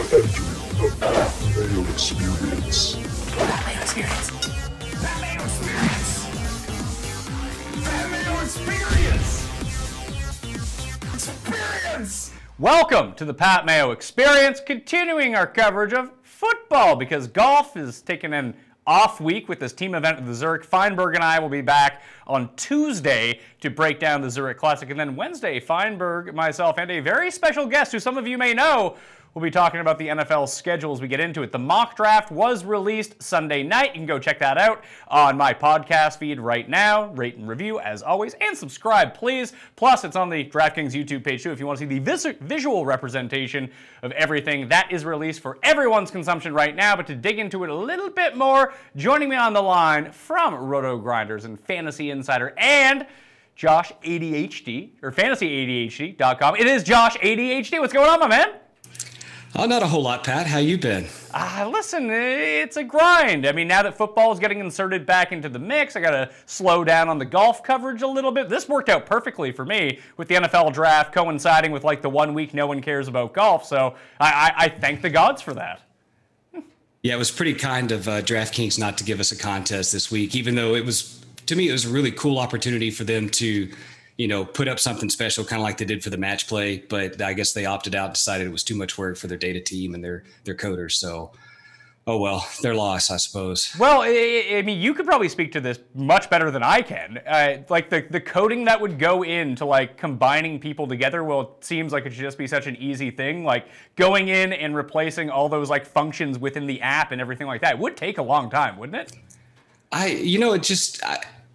The Mayo Experience. Mayo Experience. Mayo Experience. Mayo Experience. Experience. Welcome to the Pat Mayo Experience, continuing our coverage of football because golf is taking an off week with this team event at the Zurich. Feinberg and I will be back on Tuesday to break down the Zurich Classic. And then Wednesday, Feinberg, myself, and a very special guest who some of you may know will be talking about the NFL schedule as we get into it. The mock draft was released Sunday night. You can go check that out on my podcast feed right now. Rate and review as always, and subscribe, please. Plus, it's on the DraftKings YouTube page too if you want to see the visual representation of everything that is released for everyone's consumption right now. But to dig into it a little bit more, joining me on the line from Roto Grinders and Fantasy Insider and Josh ADHD, or fantasyadhd.com. It is Josh ADHD. What's going on, my man? Oh, not a whole lot, Pat. How you been? Listen, it's a grind. I mean, now that football is getting inserted back into the mix, I got to slow down on the golf coverage a little bit. This worked out perfectly for me with the NFL draft coinciding with like the 1 week no one cares about golf. So I thank the gods for that. Yeah, it was pretty kind of DraftKings not to give us a contest this week, even though it was, to me, it was a really cool opportunity for them to, you know, put up something special, kind of like they did for the match play. But I guess they opted out, decided it was too much work for their data team and their coders. So, oh well, their loss, I suppose. Well, I mean, you could probably speak to this much better than I can. Like the coding that would go into like combining people together, well, it seems like it should just be such an easy thing. Like going in and replacing all those like functions within the app and everything like that. It would take a long time, wouldn't it?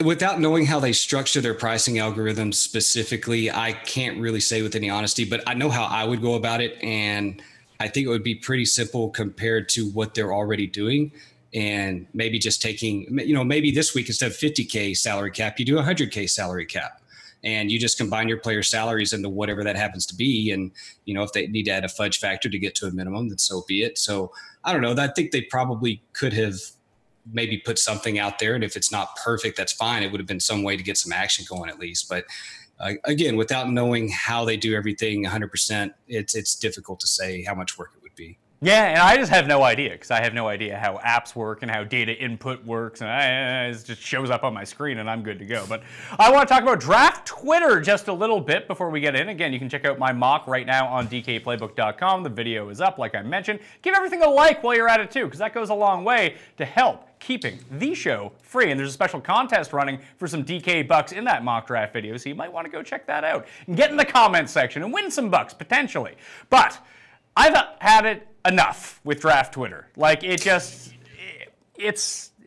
Without knowing how they structure their pricing algorithms specifically, I can't really say with any honesty, but I know how I would go about it. And I think it would be pretty simple compared to what they're already doing. And maybe just taking, you know, maybe this week instead of 50K salary cap, you do 100K salary cap. And you just combine your player salaries into whatever that happens to be. And, you know, if they need to add a fudge factor to get to a minimum, then so be it. So I don't know. I think they probably could have maybe put something out there. And if it's not perfect, that's fine. It would have been some way to get some action going at least. But again, without knowing how they do everything 100%, it's difficult to say how much work it would be. Yeah, and I just have no idea because I have no idea how apps work and how data input works, and it just shows up on my screen and I'm good to go. But I want to talk about Draft Twitter just a little bit before we get in. Again, you can check out my mock right now on dkplaybook.com. The video is up, like I mentioned. Give everything a like while you're at it too, because that goes a long way to help keeping the show free. And there's a special contest running for some DK bucks in that mock draft video, so you might want to go check that out and get in the comments section and win some bucks potentially. But I've had it enough with Draft Twitter. Like, it's,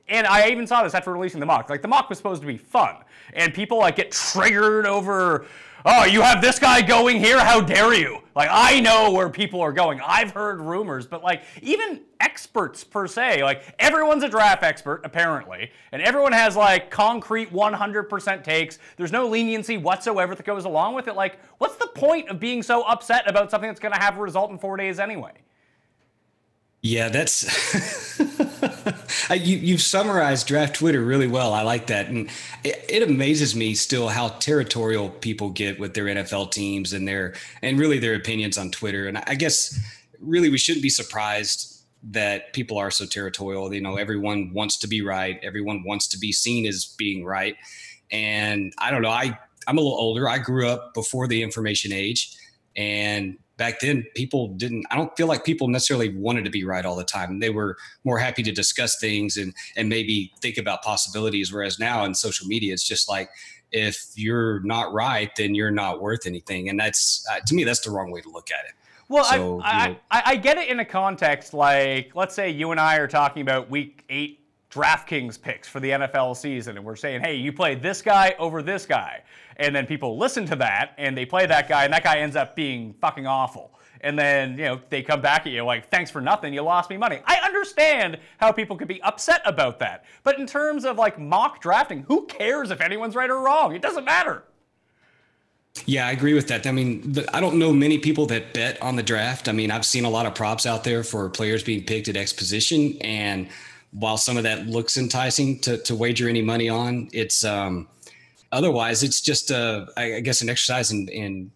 and I even saw this after releasing the mock. Like, the mock was supposed to be fun, and people, like, get triggered over, oh, you have this guy going here? How dare you? Like, I know where people are going. I've heard rumors, but, like, even experts per se, like, everyone's a draft expert, apparently, and everyone has, like, concrete 100% takes. There's no leniency whatsoever that goes along with it. Like, what's the point of being so upset about something that's going to have a result in 4 days anyway? Yeah, that's you've summarized Draft Twitter really well. I like that. And it amazes me still how territorial people get with their NFL teams and really their opinions on Twitter. And I guess really we shouldn't be surprised that people are so territorial. You know, everyone wants to be right. Everyone wants to be seen as being right. And I don't know, I'm a little older. I grew up before the information age, and back then, I don't feel like people necessarily wanted to be right all the time. They were more happy to discuss things and maybe think about possibilities. Whereas now in social media, it's just like, if you're not right, then you're not worth anything. And that's, to me, that's the wrong way to look at it. Well, so, I get it in a context like, let's say you and I are talking about week 8 DraftKings picks for the NFL season, and we're saying, hey, you play this guy over this guy. And then people listen to that, and they play that guy, and that guy ends up being fucking awful. And then, you know, they come back at you like, thanks for nothing, you lost me money. I understand how people could be upset about that. But in terms of, like, mock drafting, who cares if anyone's right or wrong? It doesn't matter. Yeah, I agree with that. I mean, I don't know many people that bet on the draft. I mean, I've seen a lot of props out there for players being picked at X position, and while some of that looks enticing to wager any money on, it's otherwise it's just I guess an exercise in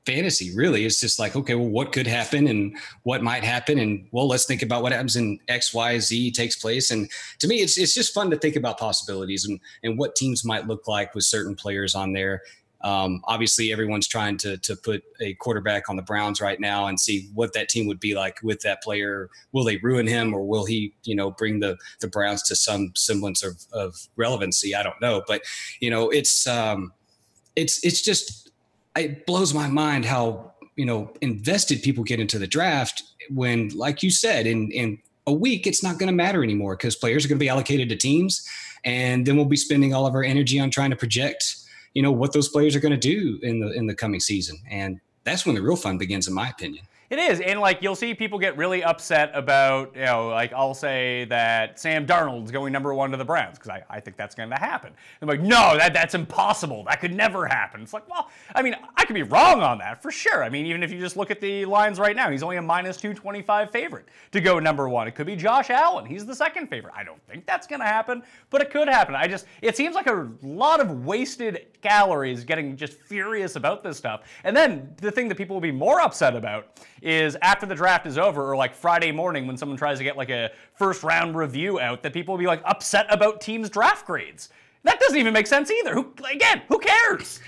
fantasy, really. It's just like, okay, well, what could happen and what might happen? And well, let's think about what happens in X, Y, Z takes place. And to me, it's just fun to think about possibilities and what teams might look like with certain players on there. Obviously, everyone's trying to put a quarterback on the Browns right now and see what that team would be like with that player. Will they ruin him, or will he, bring the Browns to some semblance of relevancy? I don't know, but it's just, it blows my mind how invested people get into the draft when, like you said, in a week it's not going to matter anymore because players are going to be allocated to teams, and then we'll be spending all of our energy on trying to project what those players are going to do in the coming season. And that's when the real fun begins, in my opinion. It is, and you'll see people get really upset about, I'll say that Sam Darnold's going #1 to the Browns because I think that's going to happen. I'm like, no, that's impossible. That could never happen. It's like, well, I mean, I could be wrong on that for sure. I mean, even if you just look at the lines right now, he's only a -225 favorite to go #1. It could be Josh Allen. He's the second favorite. I don't think that's going to happen, but it could happen. It seems like a lot of wasted calories getting just furious about this stuff. And then the thing that people will be more upset about is after the draft is over, or Friday morning when someone tries to get a first round review out, that people will be upset about teams' draft grades. That doesn't even make sense either. Who cares?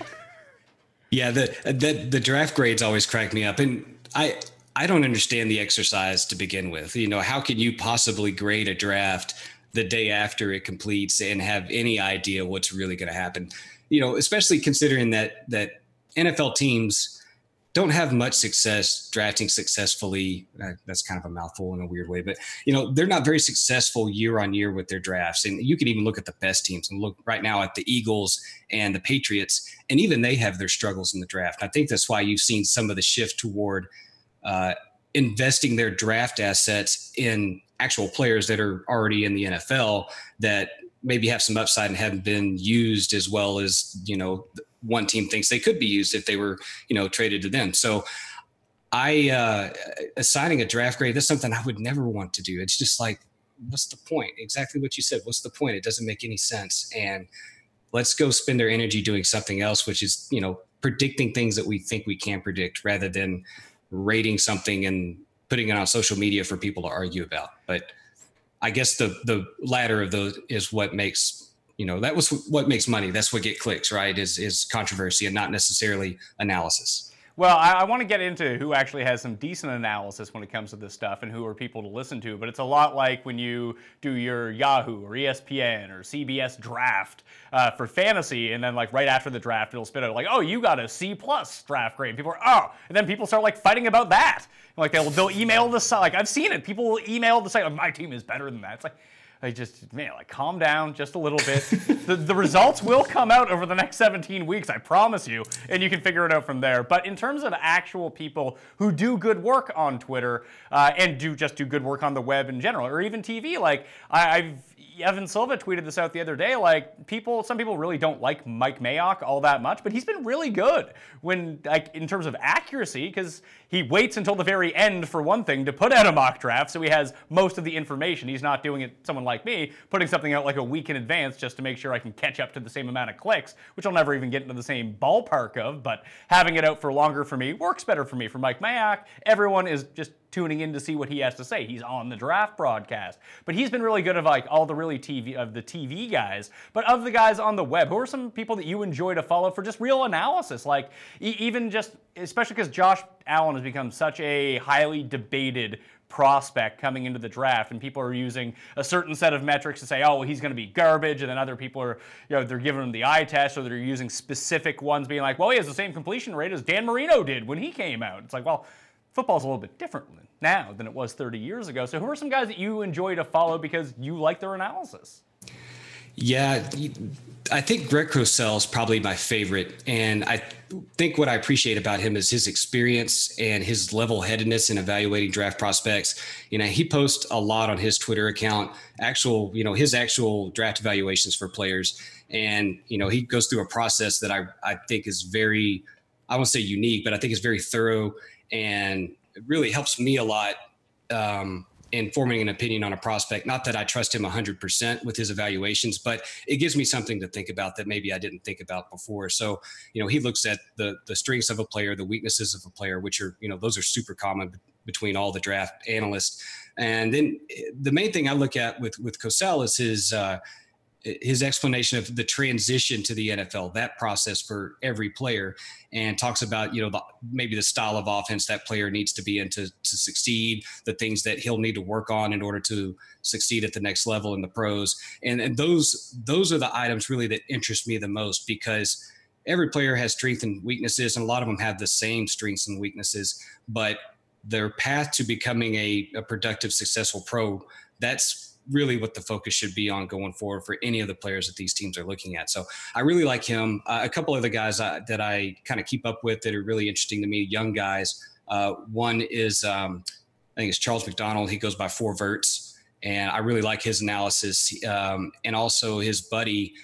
Yeah, the draft grades always crack me up, and I don't understand the exercise to begin with. How can you possibly grade a draft the day after it completes and have any idea what's really going to happen? Especially considering that NFL teams don't have much success drafting successfully. That's kind of a mouthful in a weird way, but they're not very successful year on year with their drafts. And you can even look at the best teams and look right now at the Eagles and the Patriots, and even they have their struggles in the draft. I think that's why you've seen some of the shift toward investing their draft assets in actual players that are already in the NFL that maybe have some upside and haven't been used as well as, one team thinks they could be used if they were, traded to them. So assigning a draft grade, that's something I would never want to do. It's just like, what's the point? Exactly what you said. What's the point? It doesn't make any sense. And let's go spend their energy doing something else, which is, predicting things that we think we can predict rather than rating something and putting it on social media for people to argue about. But I guess the latter of those is what makes, that was what makes money. That's what get clicks, right? Is controversy and not necessarily analysis. Well, I want to get into who actually has some decent analysis when it comes to this stuff and who are people to listen to, but it's a lot like when you do your Yahoo or ESPN or CBS draft for fantasy, and then right after the draft, it'll spit out oh, you got a C+ draft grade. People are, and then people start fighting about that. They'll email the site. I've seen it. People will email the site, my team is better than that. It's calm down just a little bit. The results will come out over the next 17 weeks, I promise you, and you can figure it out from there. But in terms of actual people who do good work on Twitter and do good work on the web in general, or even TV, Evan Silva tweeted this out the other day, some people really don't like Mike Mayock all that much, but he's been really good when, in terms of accuracy, because he waits until the very end, for one thing, to put out a mock draft, so he has most of the information. He's not doing it, someone like me, putting something out a week in advance just to make sure I can catch up to the same amount of clicks, which I'll never even get into the same ballpark of, but having it out for longer for me works better for me. For Mike Mayock, everyone is just tuning in to see what he has to say. He's on the draft broadcast. But he's been really good of all the really TV guys, but of the guys on the web, who are some people that you enjoy to follow for just real analysis? Even just, especially because Josh Allen has become such a highly debated prospect coming into the draft, and people are using a certain set of metrics to say, oh, well, he's going to be garbage, and then other people are, they're giving him the eye test, or they're using specific ones being well, he has the same completion rate as Dan Marino did when he came out. It's well, football's a little bit different now than it was 30 years ago. So who are some guys that you enjoy to follow because you like their analysis? Yeah, I think Greg Cosell is probably my favorite. And I think what I appreciate about him is his experience and his level-headedness in evaluating draft prospects. He posts a lot on his Twitter account, his actual draft evaluations for players. And, he goes through a process that I think is very, I won't say unique, but I think is very thorough, and it really helps me a lot in forming an opinion on a prospect. Not that I trust him 100% with his evaluations, but it gives me something to think about that maybe I didn't think about before. So, he looks at the strengths of a player, the weaknesses of a player, which are, those are super common between all the draft analysts. And then the main thing I look at with Cosell is his explanation of the transition to the NFL, that process for every player, and talks about, maybe the style of offense that player needs to be in to succeed, the things that he'll need to work on in order to succeed at the next level in the pros. And those are the items really that interest me the most, because every player has strengths and weaknesses, and a lot of them have the same strengths and weaknesses, but their path to becoming a productive, successful pro, that's really what the focus should be on going forward for any of the players that these teams are looking at. So I really like him. A couple of the guys that I kind of keep up with that are really interesting to me, young guys. One is, I think it's Charles McDonald. He goes by 4Verts, and I really like his analysis. And also his buddy,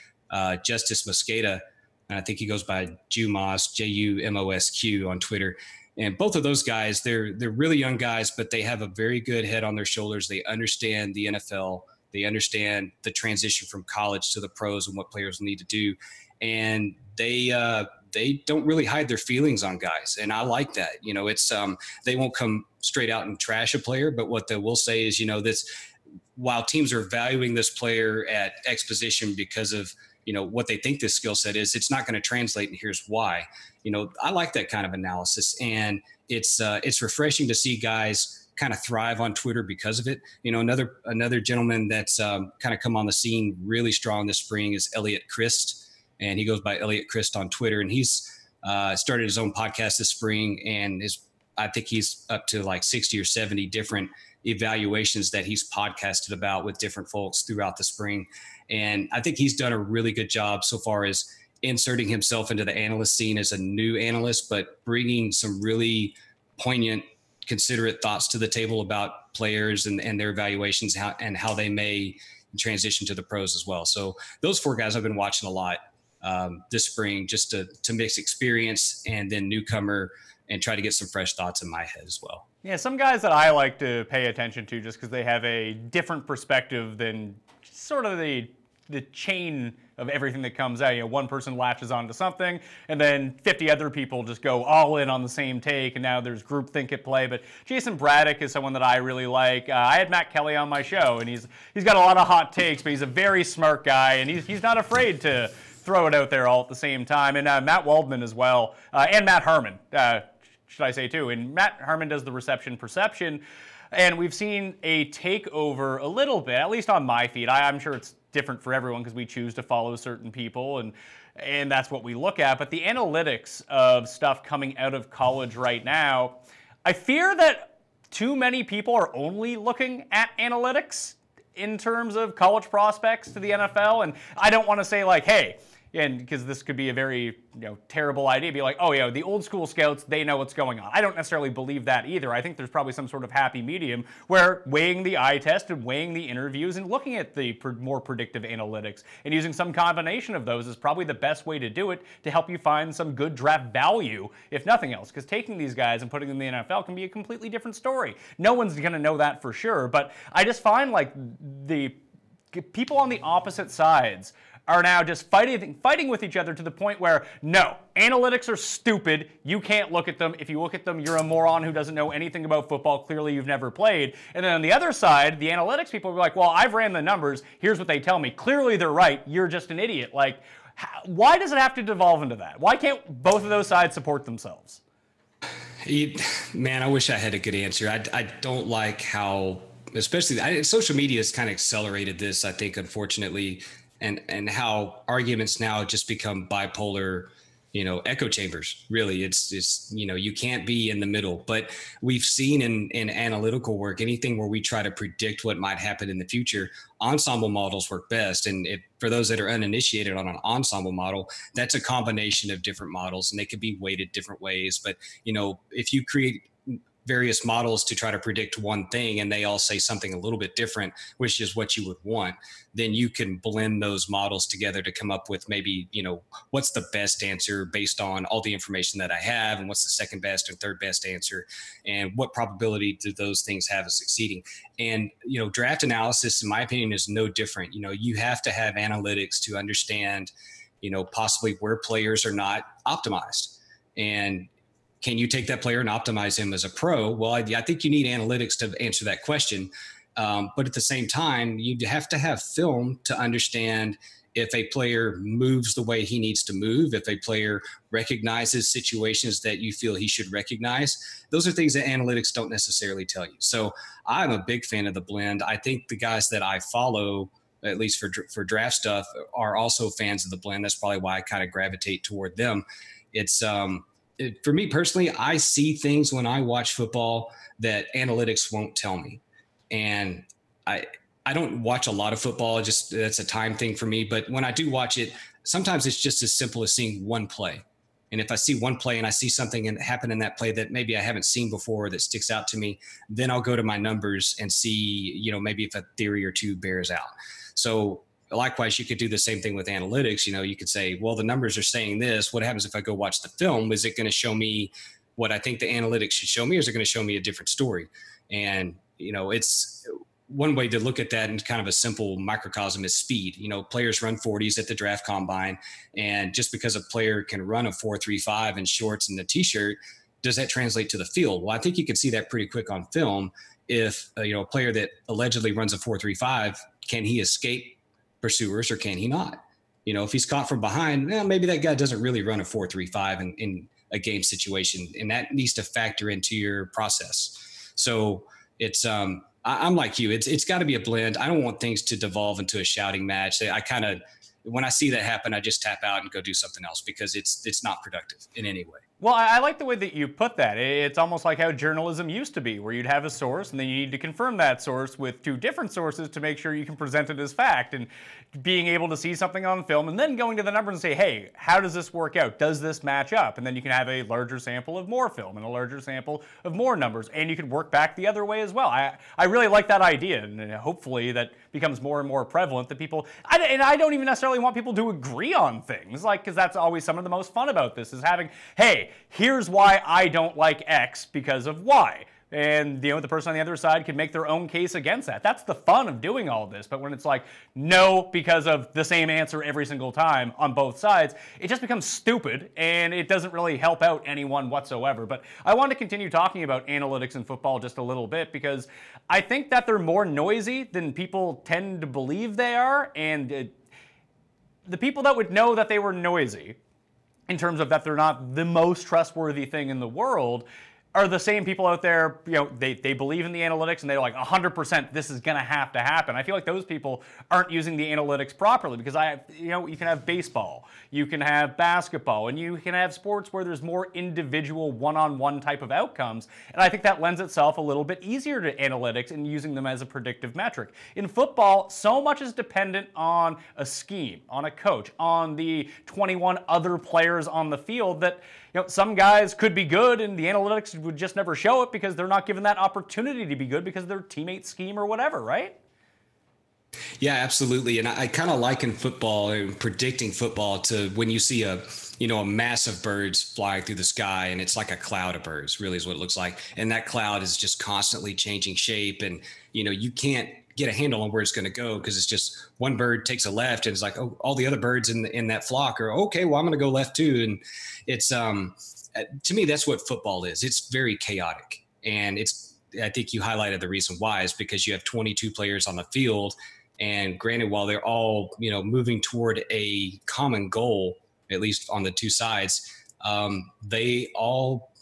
Justice Mosqueda, and I think he goes by Jumosq, Jumosq on Twitter. And both of those guys, they're really young guys, but they have a very good head on their shoulders. They understand the NFL. They understand the transition from college to the pros and what players need to do. And they don't really hide their feelings on guys. And I like that. It's they won't come straight out and trash a player, but what they will say is, this, while teams are valuing this player at X position because of, what they think this skill set is, it's not going to translate, and here's why. I like that kind of analysis, and it's refreshing to see guys kind of thrive on Twitter because of it. Another gentleman that's kind of come on the scene really strong this spring is Elliot Christ, and he goes by Elliot Christ on Twitter, and he's started his own podcast this spring, and I think he's up to like 60 or 70 different evaluations that he's podcasted about with different folks throughout the spring. And I think he's done a really good job so far as inserting himself into the analyst scene as a new analyst, but bringing some really poignant, considerate thoughts to the table about players and their evaluations, how they may transition to the pros as well. So those 4 guys I've been watching a lot this spring, just to mix experience and then newcomer, and try to get some fresh thoughts in my head as well. Yeah, some guys that I like to pay attention to just because they have a different perspective than sort of the chain of everything that comes out. One person latches onto something, and then 50 other people just go all in on the same take, and now there's groupthink at play. But Jason Braddock is someone that I really like. I had Matt Kelly on my show, and he's got a lot of hot takes, but he's a very smart guy, and he's not afraid to throw it out there all at the same time. And Matt Waldman as well, and Matt Harmon, should I say too. And Matt Harmon does the reception perception, and we've seen a takeover a little bit, at least on my feed. I'm sure it's different for everyone because we choose to follow certain people, and that's what we look at. But the analytics of stuff coming out of college right now, I fear that too many people are only looking at analytics in terms of college prospects to the NFL. And I don't want to say like, hey, and because this could be a very terrible idea, be like, oh yeah, the old school scouts, they know what's going on. I don't necessarily believe that either. I think there's probably some sort of happy medium where weighing the eye test and weighing the interviews and looking at the more predictive analytics and using some combination of those is probably the best way to do it to help you find some good draft value, if nothing else. Because taking these guys and putting them in the NFL can be a completely different story. No one's going to know that for sure, but I just find like the people on the opposite sides are now just fighting with each other to the point where, no, analytics are stupid. You can't look at them. If you look at them, you're a moron who doesn't know anything about football. Clearly, you've never played. And then on the other side, the analytics people are like, well, I've ran the numbers. Here's what they tell me. Clearly, they're right. You're just an idiot. Like, why does it have to devolve into that? Why can't both of those sides support themselves? Man, I wish I had a good answer. I don't like how, especially social media has kind of accelerated this, I think, unfortunately, and how arguments now just become bipolar, echo chambers. Really, it's you can't be in the middle. But we've seen in analytical work, anything where we try to predict what might happen in the future, ensemble models work best. And for those that are uninitiated on an ensemble model, that's a combination of different models, and they could be weighted different ways. But if you create various models to try to predict one thing and they all say something a little bit different, which is what you would want, then you can blend those models together to come up with maybe, what's the best answer based on all the information that I have, and what's the second best and third best answer, and what probability do those things have of succeeding. And, draft analysis, in my opinion, is no different. You have to have analytics to understand, possibly where players are not optimized. And can you take that player and optimize him as a pro? Well, I think you need analytics to answer that question. But at the same time, you have to have film to understand if a player moves the way he needs to move, if a player recognizes situations that you feel he should recognize. Those are things that analytics don't necessarily tell you. So I'm a big fan of the blend. I think the guys that I follow, at least for draft stuff, are also fans of the blend. That's probably why I kind of gravitate toward them. It's for me personally, I see things when I watch football that analytics won't tell me. And I don't watch a lot of football. Just that's a time thing for me. But when I do watch it, sometimes it's just as simple as seeing one play. And if I see one play and I see something happen in that play that maybe I haven't seen before that sticks out to me, then I'll go to my numbers and see, maybe if a theory or two bears out. So likewise, you could do the same thing with analytics. You could say, well, the numbers are saying this. What happens if I go watch the film? Is it going to show me what I think the analytics should show me, or is it going to show me a different story? And, it's one way to look at that in kind of a simple microcosm is speed. Players run 40s at the draft combine. And just because a player can run a 4.35 in shorts and a t-shirt, does that translate to the field? Well, I think you can see that pretty quick on film. If, a player that allegedly runs a 4.35, can he escape pursuers or can he not? If he's caught from behind, maybe that guy doesn't really run a 4.35 in a game situation, and that needs to factor into your process. So it's I'm like you. It's got to be a blend. I don't want things to devolve into a shouting match. When I see that happen, I just tap out and go do something else because it's not productive in any way. Well, I like the way that you put that. It's almost like how journalism used to be, where you'd have a source and then you need to confirm that source with two different sources to make sure you can present it as fact. And being able to see something on film and then going to the numbers and say, hey, how does this work out? Does this match up? And then you can have a larger sample of more film and a larger sample of more numbers. And you can work back the other way as well. I really like that idea. And hopefully that becomes more and more prevalent that people, and I don't even necessarily want people to agree on things, because that's always some of the most fun about this is having, hey, here's why I don't like X because of Y. And the person on the other side can make their own case against that. That's the fun of doing all this. But when it's like, no, because of the same answer every single time on both sides, it just becomes stupid and it doesn't really help out anyone whatsoever. But I want to continue talking about analytics in football just a little bit because I think that they're more noisy than people tend to believe they are. And the people that would know that they were noisy, in terms of that they're not the most trustworthy thing in the world, are the same people out there, they believe in the analytics and they're like 100% this is going to happen. I feel like those people aren't using the analytics properly because you can have baseball, you can have basketball, and you can have sports where there's more individual one-on-one type of outcomes. And I think that lends itself a little bit easier to analytics and using them as a predictive metric. In football, so much is dependent on a scheme, on a coach, on the 21 other players on the field that some guys could be good and the analytics would just never show it because they're not given that opportunity to be good because of their teammate scheme or whatever, right? Yeah, absolutely. And I kind of liken football and predicting football to when you see a mass of birds flying through the sky and it's like a cloud of birds, really is what it looks like. And that cloud is just constantly changing shape. And, you can't get a handle on where it's going to go because it's just one bird takes a left and it's like, oh, all the other birds in that flock are, okay, well, I'm going to go left too. And it's, to me, that's what football is. It's very chaotic. And I think you highlighted the reason why is because you have 22 players on the field. And granted, while they're all, moving toward a common goal, at least on the two sides, they all,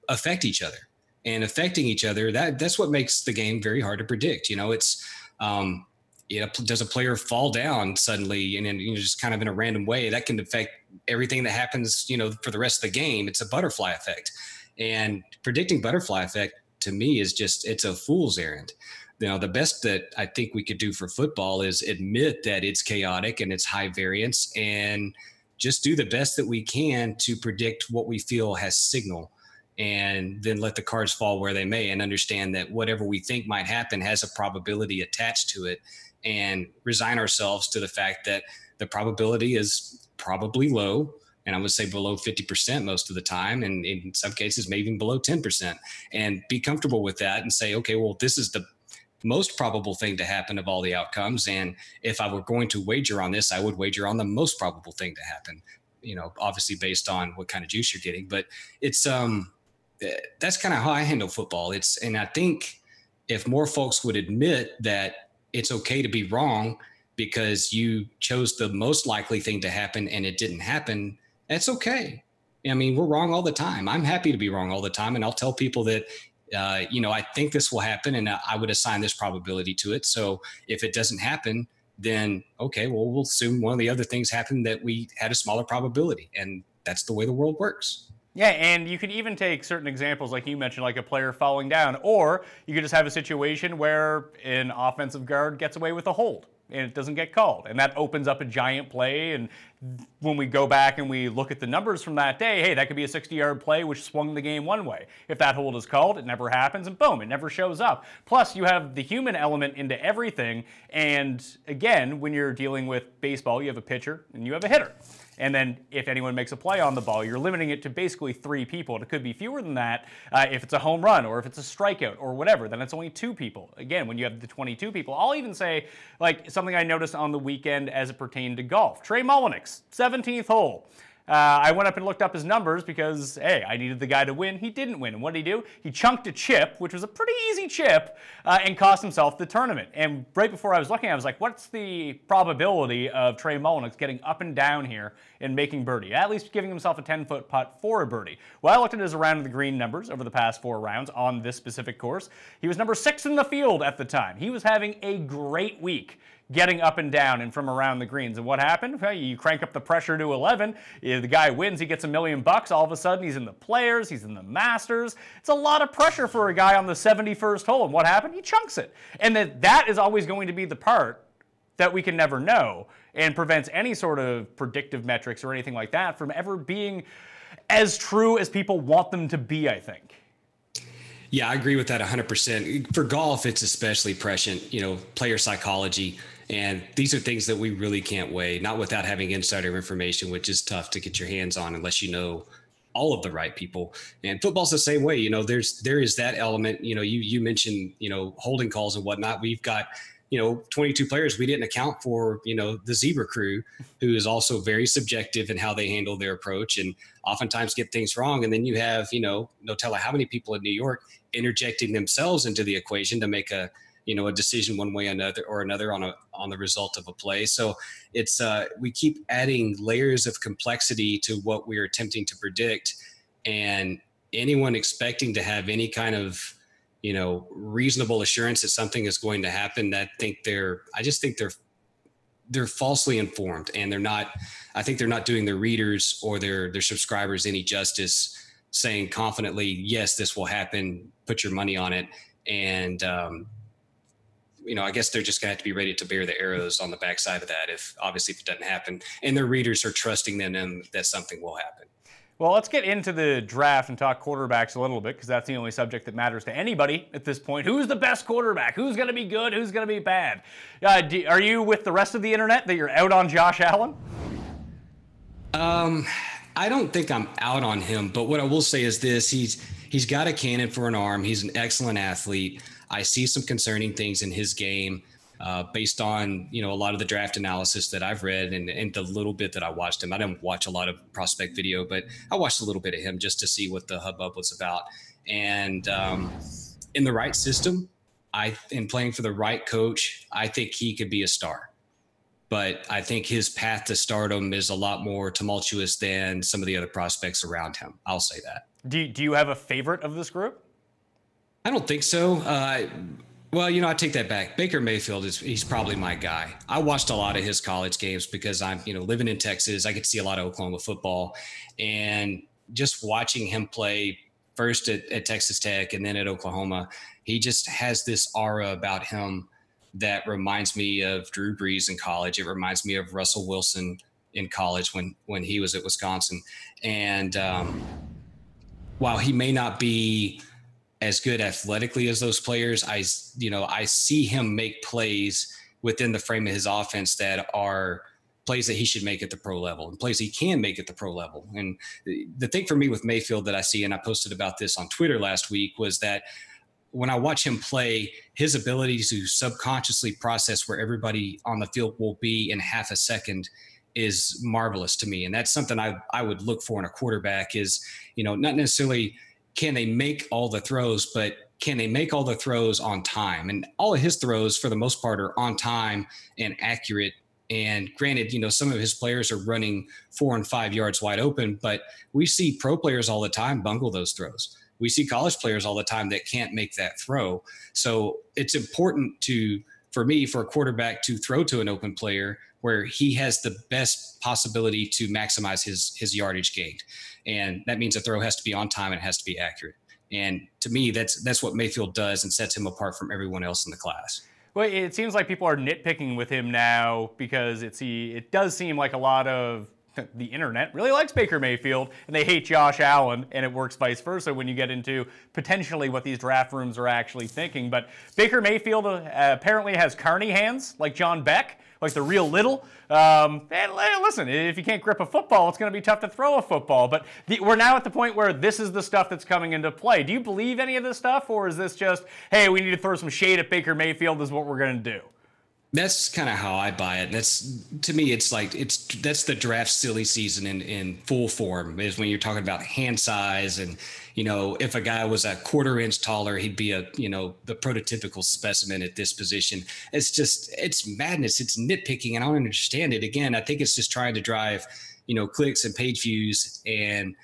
affect each other. And affecting each other, that's what makes the game very hard to predict. It's, does a player fall down suddenly and then just kind of in a random way that can affect everything that happens, for the rest of the game. It's a butterfly effect, and predicting butterfly effect to me is it's a fool's errand. The best that I think we could do for football is admit that it's chaotic and it's high variance and just do the best that we can to predict what we feel has signal. and then let the cards fall where they may, and understand that whatever we think might happen has a probability attached to it, and resign ourselves to the fact that the probability is probably low. And I would say below 50% most of the time. And in some cases, maybe even below 10%, and be comfortable with that and say, okay, well, this is the most probable thing to happen of all the outcomes. And if I were going to wager on this, I would wager on the most probable thing to happen, obviously based on what kind of juice you're getting. But it's, that's kind of how I handle football. And I think if more folks would admit that it's okay to be wrong because you chose the most likely thing to happen and it didn't happen, that's okay. I mean, we're wrong all the time. I'm happy to be wrong all the time. And I'll tell people that, I think this will happen and I would assign this probability to it. So if it doesn't happen, then okay, well, we'll assume one of the other things happened that we had a smaller probability. And that's the way the world works. Yeah, and you can even take certain examples like you mentioned, like a player falling down, or you could just have a situation where an offensive guard gets away with a hold and it doesn't get called. And that opens up a giant play. And when we go back and we look at the numbers from that day, hey, that could be a 60-yard play which swung the game one way. If that hold is called, it never happens, and boom, it never shows up. Plus, you have the human element into everything. And again, when you're dealing with baseball, you have a pitcher and you have a hitter. And then if anyone makes a play on the ball, you're limiting it to basically 3 people. And it could be fewer than that if it's a home run or if it's a strikeout or whatever. Then it's only 2 people. Again, when you have the 22 people, I'll even say like something I noticed on the weekend as it pertained to golf. Trey Mullinax, 17th hole. I went up and looked up his numbers because, hey, I needed the guy to win. He didn't win. And what did he do? He chunked a chip, which was a pretty easy chip, and cost himself the tournament. And right before I was looking, I was like, what's the probability of Trey Mullinax getting up and down here and making birdie? At least giving himself a 10-foot putt for a birdie. Well, I looked at his around the green numbers over the past 4 rounds on this specific course. He was number 6 in the field at the time. He was having a great week getting up and down and from around the greens. And what happened? Well, you crank up the pressure to 11. The guy wins. He gets $1 million. All of a sudden, he's in the Players. He's in the Masters. It's a lot of pressure for a guy on the 71st hole. And what happened? He chunks it. And that is always going to be the part that we can never know and prevents any sort of predictive metrics or anything like that from ever being as true as people want them to be, I think. Yeah, I agree with that 100%. For golf, it's especially prescient, player psychology. And these are things that we really can't weigh, not without having insider information, which is tough to get your hands on unless you know all of the right people. And football's the same way. There is that element. You mentioned, holding calls and whatnot. We've got, 22 players. We didn't account for, the zebra crew, who is also very subjective in how they handle their approach and oftentimes get things wrong. And then you have, no telling how many people in New York interjecting themselves into the equation to make a decision one way or another on the result of a play. So it's we keep adding layers of complexity to what we're attempting to predict, and anyone expecting to have any kind of reasonable assurance that something is going to happen, I just think they're falsely informed, and I think they're not doing their readers or their subscribers any justice saying confidently, yes, this will happen, put your money on it. And I guess they're just going to have to be ready to bear the arrows on the backside of that if it doesn't happen. And their readers are trusting them that something will happen. Well, let's get into the draft and talk quarterbacks a little bit, because that's the only subject that matters to anybody at this point. Who's the best quarterback? Who's going to be good? Who's going to be bad? Are you with the rest of the internet that you're out on Josh Allen? I don't think I'm out on him, but what I will say is this: he's got a cannon for an arm. He's an excellent athlete. I see some concerning things in his game based on, a lot of the draft analysis that I've read and the little bit that I watched him. I didn't watch a lot of prospect video, but I watched a little bit of him just to see what the hubbub was about. And in the right system, in playing for the right coach, I think he could be a star. But I think his path to stardom is a lot more tumultuous than some of the other prospects around him. I'll say that. Do you have a favorite of this group? I don't think so. Well, I take that back. Baker Mayfield he's probably my guy. I watched a lot of his college games because I'm, living in Texas. I get to see a lot of Oklahoma football, and just watching him play first at Texas Tech and then at Oklahoma, he just has this aura about him that reminds me of Drew Brees in college. It reminds me of Russell Wilson in college when he was at Wisconsin. And while he may not be as good athletically as those players, I see him make plays within the frame of his offense that are plays that he should make at the pro level and plays he can make at the pro level. And the thing for me with Mayfield that I see, and I posted about this on Twitter last week, was that when I watch him play, his ability to subconsciously process where everybody on the field will be in half a second is marvelous to me. And that's something I would look for in a quarterback is, not necessarily can they make all the throws, but can they make all the throws on time? And all of his throws, for the most part, are on time and accurate. And granted, some of his players are running 4 and 5 yards wide open, but we see pro players all the time bungle those throws. We see college players all the time that can't make that throw. So it's important for a quarterback to throw to an open player where he has the best possibility to maximize his yardage gained. And that means the throw has to be on time and it has to be accurate. And to me, that's what Mayfield does and sets him apart from everyone else in the class. Well, it seems like people are nitpicking with him now because it does seem like a lot of the internet really likes Baker Mayfield and they hate Josh Allen, and it works vice versa when you get into potentially what these draft rooms are actually thinking. But Baker Mayfield apparently has carny hands like John Beck, like the real little. And listen, if you can't grip a football, it's going to be tough to throw a football. But we're now at the point where this is the stuff that's coming into play. Do you believe any of this stuff, or is this just, hey, we need to throw some shade at Baker Mayfield, this is what we're going to do? That's kind of how I buy it. To me, it's like that's the draft silly season in full form, is when you're talking about hand size and, if a guy was a quarter inch taller, he'd be the prototypical specimen at this position. It's madness. It's nitpicking, and I don't understand it. Again, I think it's just trying to drive, clicks and page views. And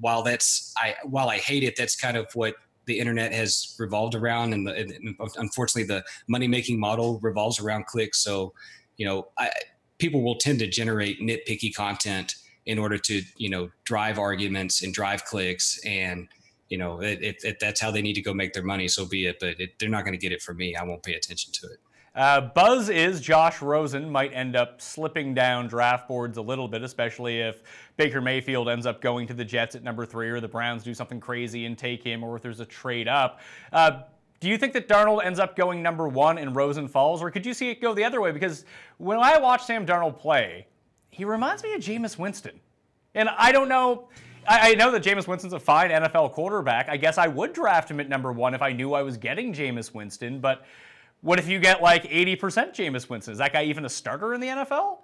while I hate it, that's kind of what the internet has revolved around, and unfortunately the money-making model revolves around clicks. So, people will tend to generate nitpicky content in order to, drive arguments and drive clicks. And, if that's how they need to go make their money, so be it. But they're not going to get it from me. I won't pay attention to it. Buzz is Josh Rosen might end up slipping down draft boards a little bit, especially if Baker Mayfield ends up going to the Jets at number 3, or the Browns do something crazy and take him, or if there's a trade up. Do you think that Darnold ends up going number 1 and Rosen falls, or could you see it go the other way? Because when I watch Sam Darnold play, he reminds me of Jameis Winston. And I don't know. I know that Jameis Winston's a fine NFL quarterback. I guess I would draft him at number 1 if I knew I was getting Jameis Winston, but what if you get like 80% Jameis Winston? Is that guy even a starter in the NFL?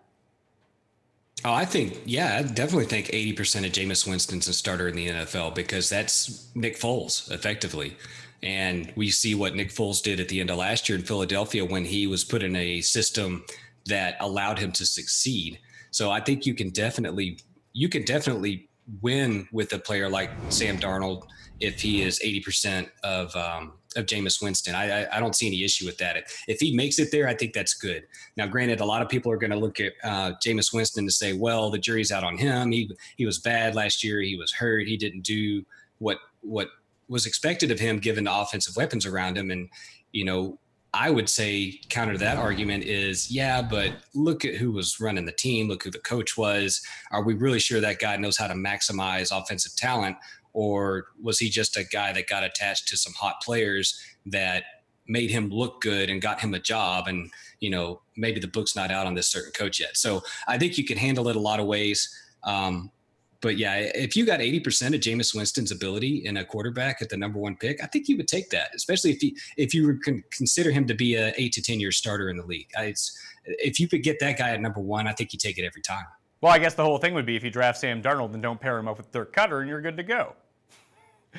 Oh, I definitely think 80% of Jameis Winston's a starter in the NFL, because that's Nick Foles, effectively. And we see what Nick Foles did at the end of last year in Philadelphia when he was put in a system that allowed him to succeed. So I think you can definitely win with a player like Sam Darnold if he is 80% of Jameis Winston. I don't see any issue with that. If he makes it there, I think that's good. Now, granted, a lot of people are going to look at Jameis Winston to say, well, the jury's out on him. He was bad last year. He was hurt. He didn't do what was expected of him given the offensive weapons around him. And, I would say counter to that argument is, yeah, but look at who was running the team. Look who the coach was. Are we really sure that guy knows how to maximize offensive talent? Or was he just a guy that got attached to some hot players that made him look good and got him a job? And, maybe the book's not out on this certain coach yet. So I think you can handle it a lot of ways. But yeah, if you got 80% of Jameis Winston's ability in a quarterback at the number 1 pick, I think you would take that, especially if you consider him to be a 8 to 10 year starter in the league. If you could get that guy at number 1, I think you take it every time. Well, I guess the whole thing would be if you draft Sam Darnold, then don't pair him up with Dirk Cutter, and you're good to go.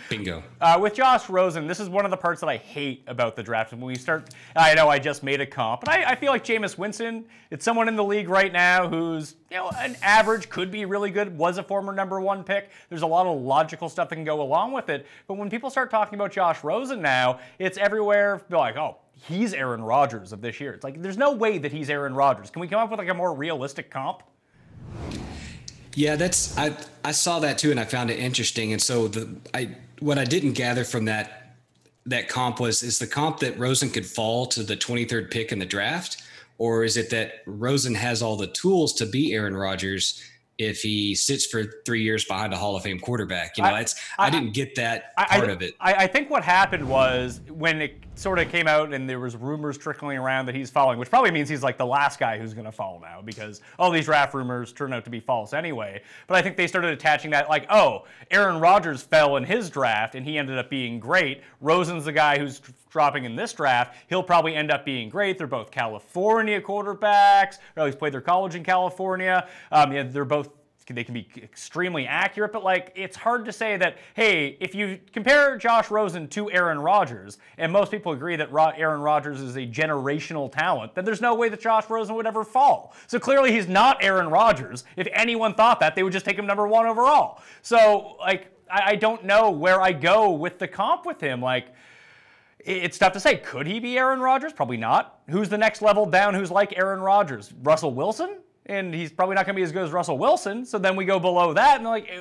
Bingo. With Josh Rosen, this is one of the parts that I hate about the draft. When we start, I know I just made a comp, but I feel like Jameis Winston, it's someone in the league right now who's, an average, could be really good, was a former number 1 pick. There's a lot of logical stuff that can go along with it. But when people start talking about Josh Rosen now, it's everywhere. They're like, oh, he's Aaron Rodgers of this year. It's like, there's no way that he's Aaron Rodgers. Can we come up with like a more realistic comp? Yeah, I saw that too, and I found it interesting. And so what I didn't gather from that comp is the comp that Rosen could fall to the 23rd pick in the draft, or is it that Rosen has all the tools to be Aaron Rodgers if he sits for 3 years behind a Hall of Fame quarterback. I didn't get that part of it. I think what happened was when it sort of came out and there was rumors trickling around that he's falling, which probably means he's like the last guy who's going to fall now because all these draft rumors turn out to be false anyway. But I think they started attaching that like, oh, Aaron Rodgers fell in his draft and he ended up being great. Rosen's the guy who's dropping in this draft. He'll probably end up being great. They're both California quarterbacks, or at least played their college in California. They're both, they can be extremely accurate, but like it's hard to say that, hey, if you compare Josh Rosen to Aaron Rodgers, and most people agree that Aaron Rodgers is a generational talent, then there's no way that Josh Rosen would ever fall. So clearly he's not Aaron Rodgers. If anyone thought that, they would just take him number 1 overall. So like, I don't know where I go with the comp with him. Like, it's tough to say. Could he be Aaron Rodgers? Probably not. Who's the next level down who's like Aaron Rodgers? Russell Wilson? And he's probably not going to be as good as Russell Wilson. So then we go below that, and like,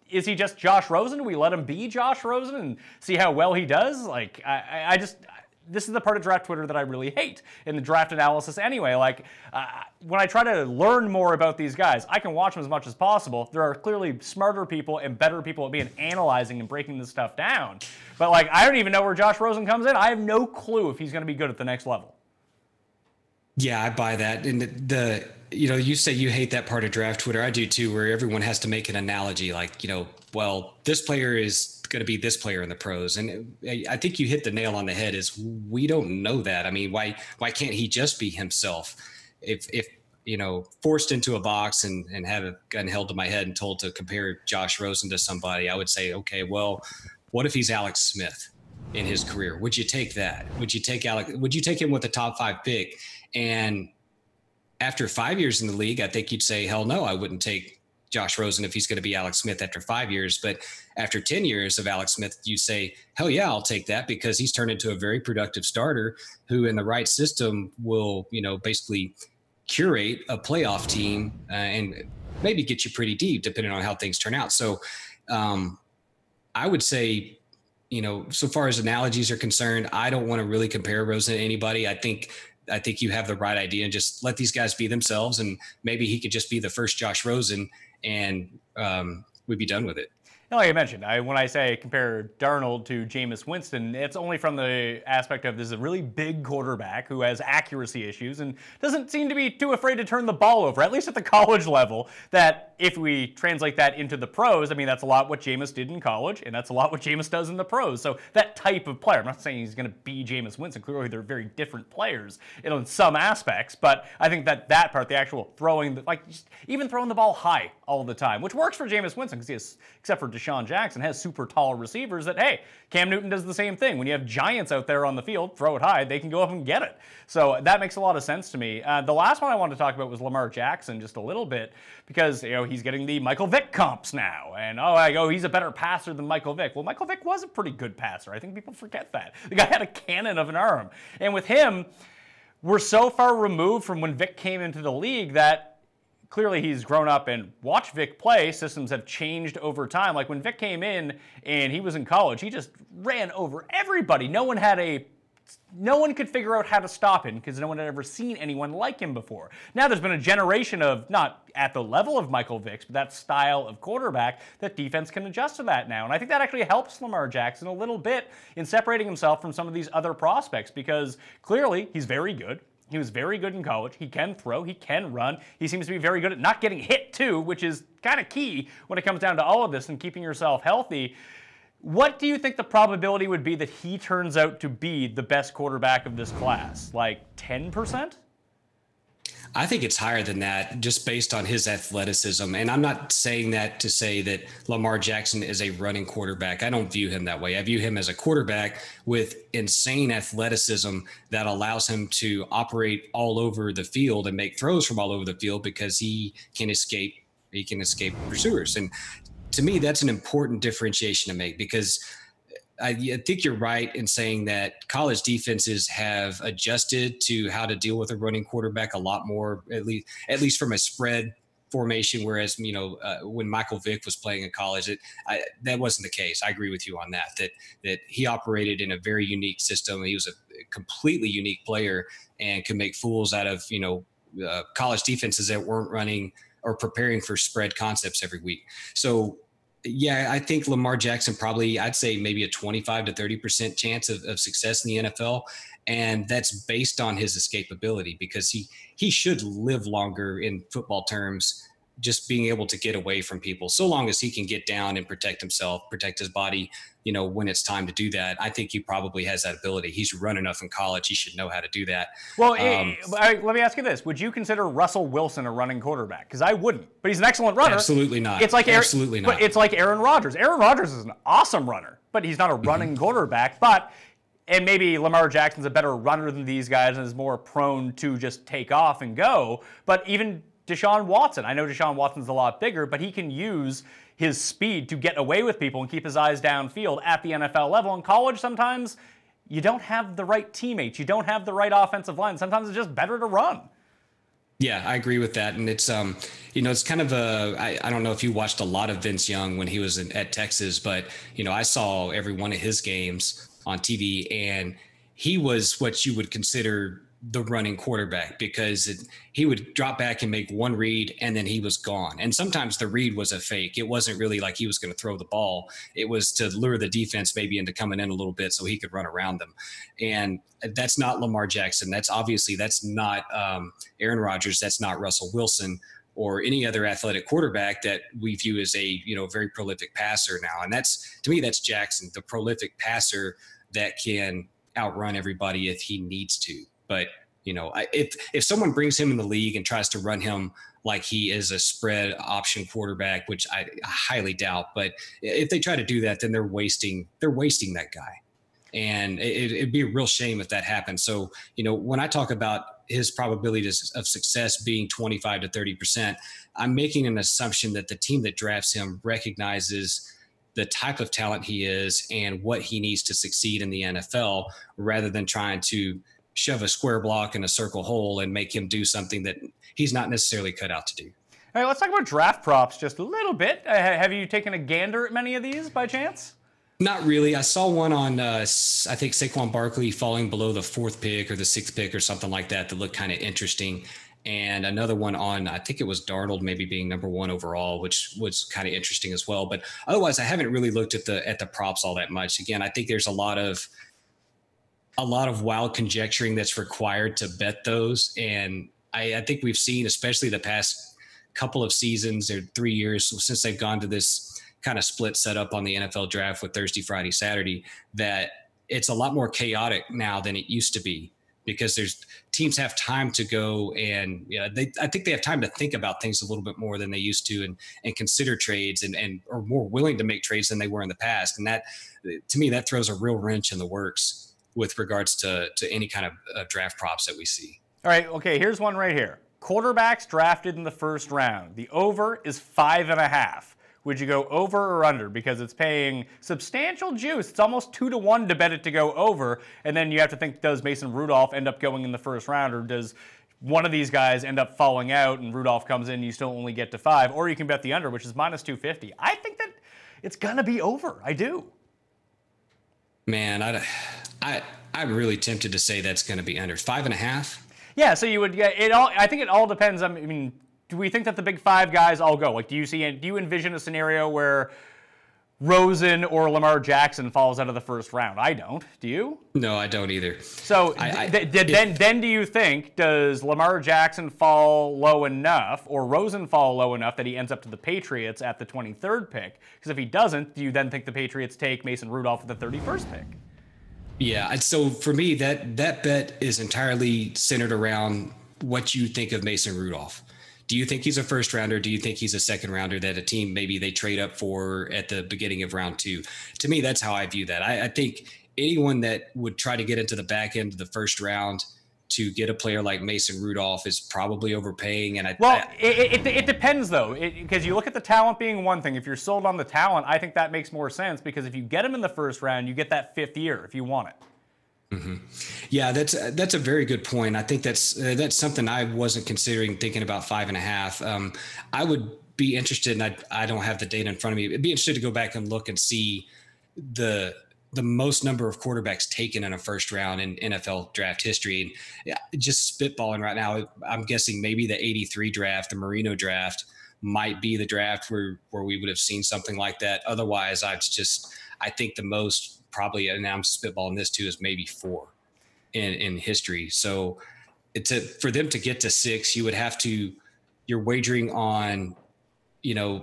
is he just Josh Rosen? Do we let him be Josh Rosen and see how well he does? Like, this is the part of draft Twitter that I really hate in the draft analysis anyway. Like, when I try to learn more about these guys, I can watch them as much as possible. There are clearly smarter people and better people at being analyzing and breaking this stuff down. But like, I don't even know where Josh Rosen comes in. I have no clue if he's going to be good at the next level. Yeah, I buy that. And you say you hate that part of draft Twitter. I do too, where everyone has to make an analogy like, well, this player is going to be this player in the pros. And I think you hit the nail on the head is we don't know that. I mean, why can't he just be himself? If forced into a box and have a gun held to my head and told to compare Josh Rosen to somebody, I would say, okay, well, what if he's Alex Smith in his career? Would you take that? Would you take him with a top 5 pick? And after 5 years in the league, I think you'd say, hell no, I wouldn't take Josh Rosen if he's going to be Alex Smith after 5 years. But after 10 years of Alex Smith, you say, hell yeah, I'll take that because he's turned into a very productive starter who in the right system will, basically curate a playoff team and maybe get you pretty deep depending on how things turn out. So I would say, so far as analogies are concerned, I don't want to really compare Rosen to anybody. I think you have the right idea and just let these guys be themselves. And maybe he could just be the first Josh Rosen and we'd be done with it. Like I mentioned, when I say compare Darnold to Jameis Winston, it's only from the aspect of this is a really big quarterback who has accuracy issues and doesn't seem to be too afraid to turn the ball over, at least at the college level, that if we translate that into the pros, I mean, that's a lot what Jameis did in college, and that's a lot what Jameis does in the pros. So that type of player, I'm not saying he's going to be Jameis Winston. Clearly, they're very different players in some aspects, but I think that part, the actual throwing, even throwing the ball high all the time, which works for Jameis Winston because he has, except for Deshaun Jackson, has super tall receivers that, hey, Cam Newton does the same thing. When you have giants out there on the field, throw it high, they can go up and get it. So that makes a lot of sense to me. The last one I wanted to talk about was Lamar Jackson just a little bit because, he's getting the Michael Vick comps now. And, he's a better passer than Michael Vick. Well, Michael Vick was a pretty good passer. I think people forget that. The guy had a cannon of an arm. And with him, we're so far removed from when Vick came into the league that clearly he's grown up and watched Vic play. Systems have changed over time. Like when Vic came in and he was in college, he just ran over everybody. No one could figure out how to stop him because no one had ever seen anyone like him before. Now there's been a generation of, not at the level of Michael Vick's, but that style of quarterback that defense can adjust to that now. And I think that actually helps Lamar Jackson a little bit in separating himself from some of these other prospects because clearly he's very good. He was very good in college. He can throw. He can run. He seems to be very good at not getting hit, too, which is kind of key when it comes down to all of this and keeping yourself healthy. What do you think the probability would be that he turns out to be the best quarterback of this class? Like 10%? I think it's higher than that just based on his athleticism. And I'm not saying that to say that Lamar Jackson is a running quarterback. I don't view him that way. I view him as a quarterback with insane athleticism that allows him to operate all over the field and make throws from all over the field because he can escape pursuers. And to me, that's an important differentiation to make because I think you're right in saying that college defenses have adjusted to how to deal with a running quarterback a lot more, at least from a spread formation. Whereas, when Michael Vick was playing in college, that wasn't the case. I agree with you on that he operated in a very unique system. He was a completely unique player and could make fools out of, college defenses that weren't running or preparing for spread concepts every week. So yeah, I think Lamar Jackson probably, I'd say maybe a 25 to 30% chance of success in the NFL. And that's based on his escapability, because he should live longer in football terms, just being able to get away from people. So long as he can get down and protect himself, protect his body, when it's time to do that. I think he probably has that ability. He's run enough in college. He should know how to do that. Well, let me ask you this. Would you consider Russell Wilson a running quarterback? Because I wouldn't, but he's an excellent runner. Absolutely not. It's like Absolutely not. But it's like Aaron Rodgers. Aaron Rodgers is an awesome runner, but he's not a running quarterback. And maybe Lamar Jackson's a better runner than these guys and is more prone to just take off and go. But even Deshaun Watson, I know Deshaun Watson's a lot bigger, but he can use his speed to get away with people and keep his eyes downfield at the NFL level. In college, sometimes you don't have the right teammates. You don't have the right offensive line. Sometimes it's just better to run. Yeah, I agree with that. And it's, it's kind of I don't know if you watched a lot of Vince Young when he was at Texas, but, I saw every one of his games on TV, and he was what you would consider the running quarterback, because he would drop back and make one read and then he was gone. And sometimes the read was a fake. It wasn't really like he was going to throw the ball. It was to lure the defense maybe into coming in a little bit so he could run around them. And that's not Lamar Jackson. That's not Aaron Rodgers. That's not Russell Wilson or any other athletic quarterback that we view as a, very prolific passer now. And to me, that's Jackson, the prolific passer that can outrun everybody if he needs to. But, if someone brings him in the league and tries to run him like he is a spread option quarterback, which I highly doubt, but if they try to do that, then they're wasting that guy. And it'd be a real shame if that happened. So, when I talk about his probability of success being 25 to 30%, I'm making an assumption that the team that drafts him recognizes the type of talent he is and what he needs to succeed in the NFL, rather than trying to shove a square block in a circle hole and make him do something that he's not necessarily cut out to do. All right, let's talk about draft props just a little bit. Have you taken a gander at many of these by chance? Not really. I saw one on, I think, Saquon Barkley falling below the 4th pick or the 6th pick or something like that looked kind of interesting. And another one on, I think it was Darnold maybe being number 1 overall, which was kind of interesting as well. But otherwise, I haven't really looked at the props all that much. Again, I think there's a lot of wild conjecturing that's required to bet those. And I think we've seen, especially the past couple of seasons or 3 years since they've gone to this kind of split setup on the NFL draft with Thursday, Friday, Saturday, that it's a lot more chaotic now than it used to be, because teams have time to go and I think they have time to think about things a little bit more than they used to, and consider trades and are more willing to make trades than they were in the past. And that, to me, that throws a real wrench in the works with regards to any kind of draft props that we see. All right, okay, here's one right here. Quarterbacks drafted in the first round. The over is 5.5. Would you go over or under? Because it's paying substantial juice. It's almost 2-1 to bet it to go over. And then you have to think, does Mason Rudolph end up going in the first round, or does one of these guys end up falling out and Rudolph comes in and you still only get to 5? Or you can bet the under, which is minus 250. I think that it's going to be over. I do. Man, I'm really tempted to say that's going to be under 5.5. Yeah, so you would get it all. I think it all depends. I mean, do we think that the big 5 guys all go? Like, do you envision a scenario where Rosen or Lamar Jackson falls out of the first round? I don't. Do you? No, I don't either. So then do you think, does Lamar Jackson fall low enough or Rosen fall low enough that he ends up to the Patriots at the 23rd pick? Because if he doesn't, do you then think the Patriots take Mason Rudolph at the 31st pick? Yeah, so for me, that bet is entirely centered around what you think of Mason Rudolph. Do you think he's a first rounder? Do you think he's a second rounder that a team maybe they trade up for at the beginning of round 2? To me, that's how I view that. I think anyone that would try to get into the back end of the first round to get a player like Mason Rudolph is probably overpaying. And it depends, though, because you look at the talent being one thing. If you're sold on the talent, I think that makes more sense, because if you get him in the first round, you get that 5th year if you want it. Mm-hmm. Yeah, that's a very good point. I think that's something I wasn't considering, thinking about 5.5. I would be interested, and I don't have the data in front of me. I'd be interested to go back and look and see the most number of quarterbacks taken in a first round in NFL draft history. And just spitballing right now, I'm guessing maybe the 83 draft, the Marino draft, might be the draft where we would have seen something like that. Otherwise, I think the most probably, and I'm spitballing this too, is maybe 4 in history. So for them to get to 6, you're wagering on,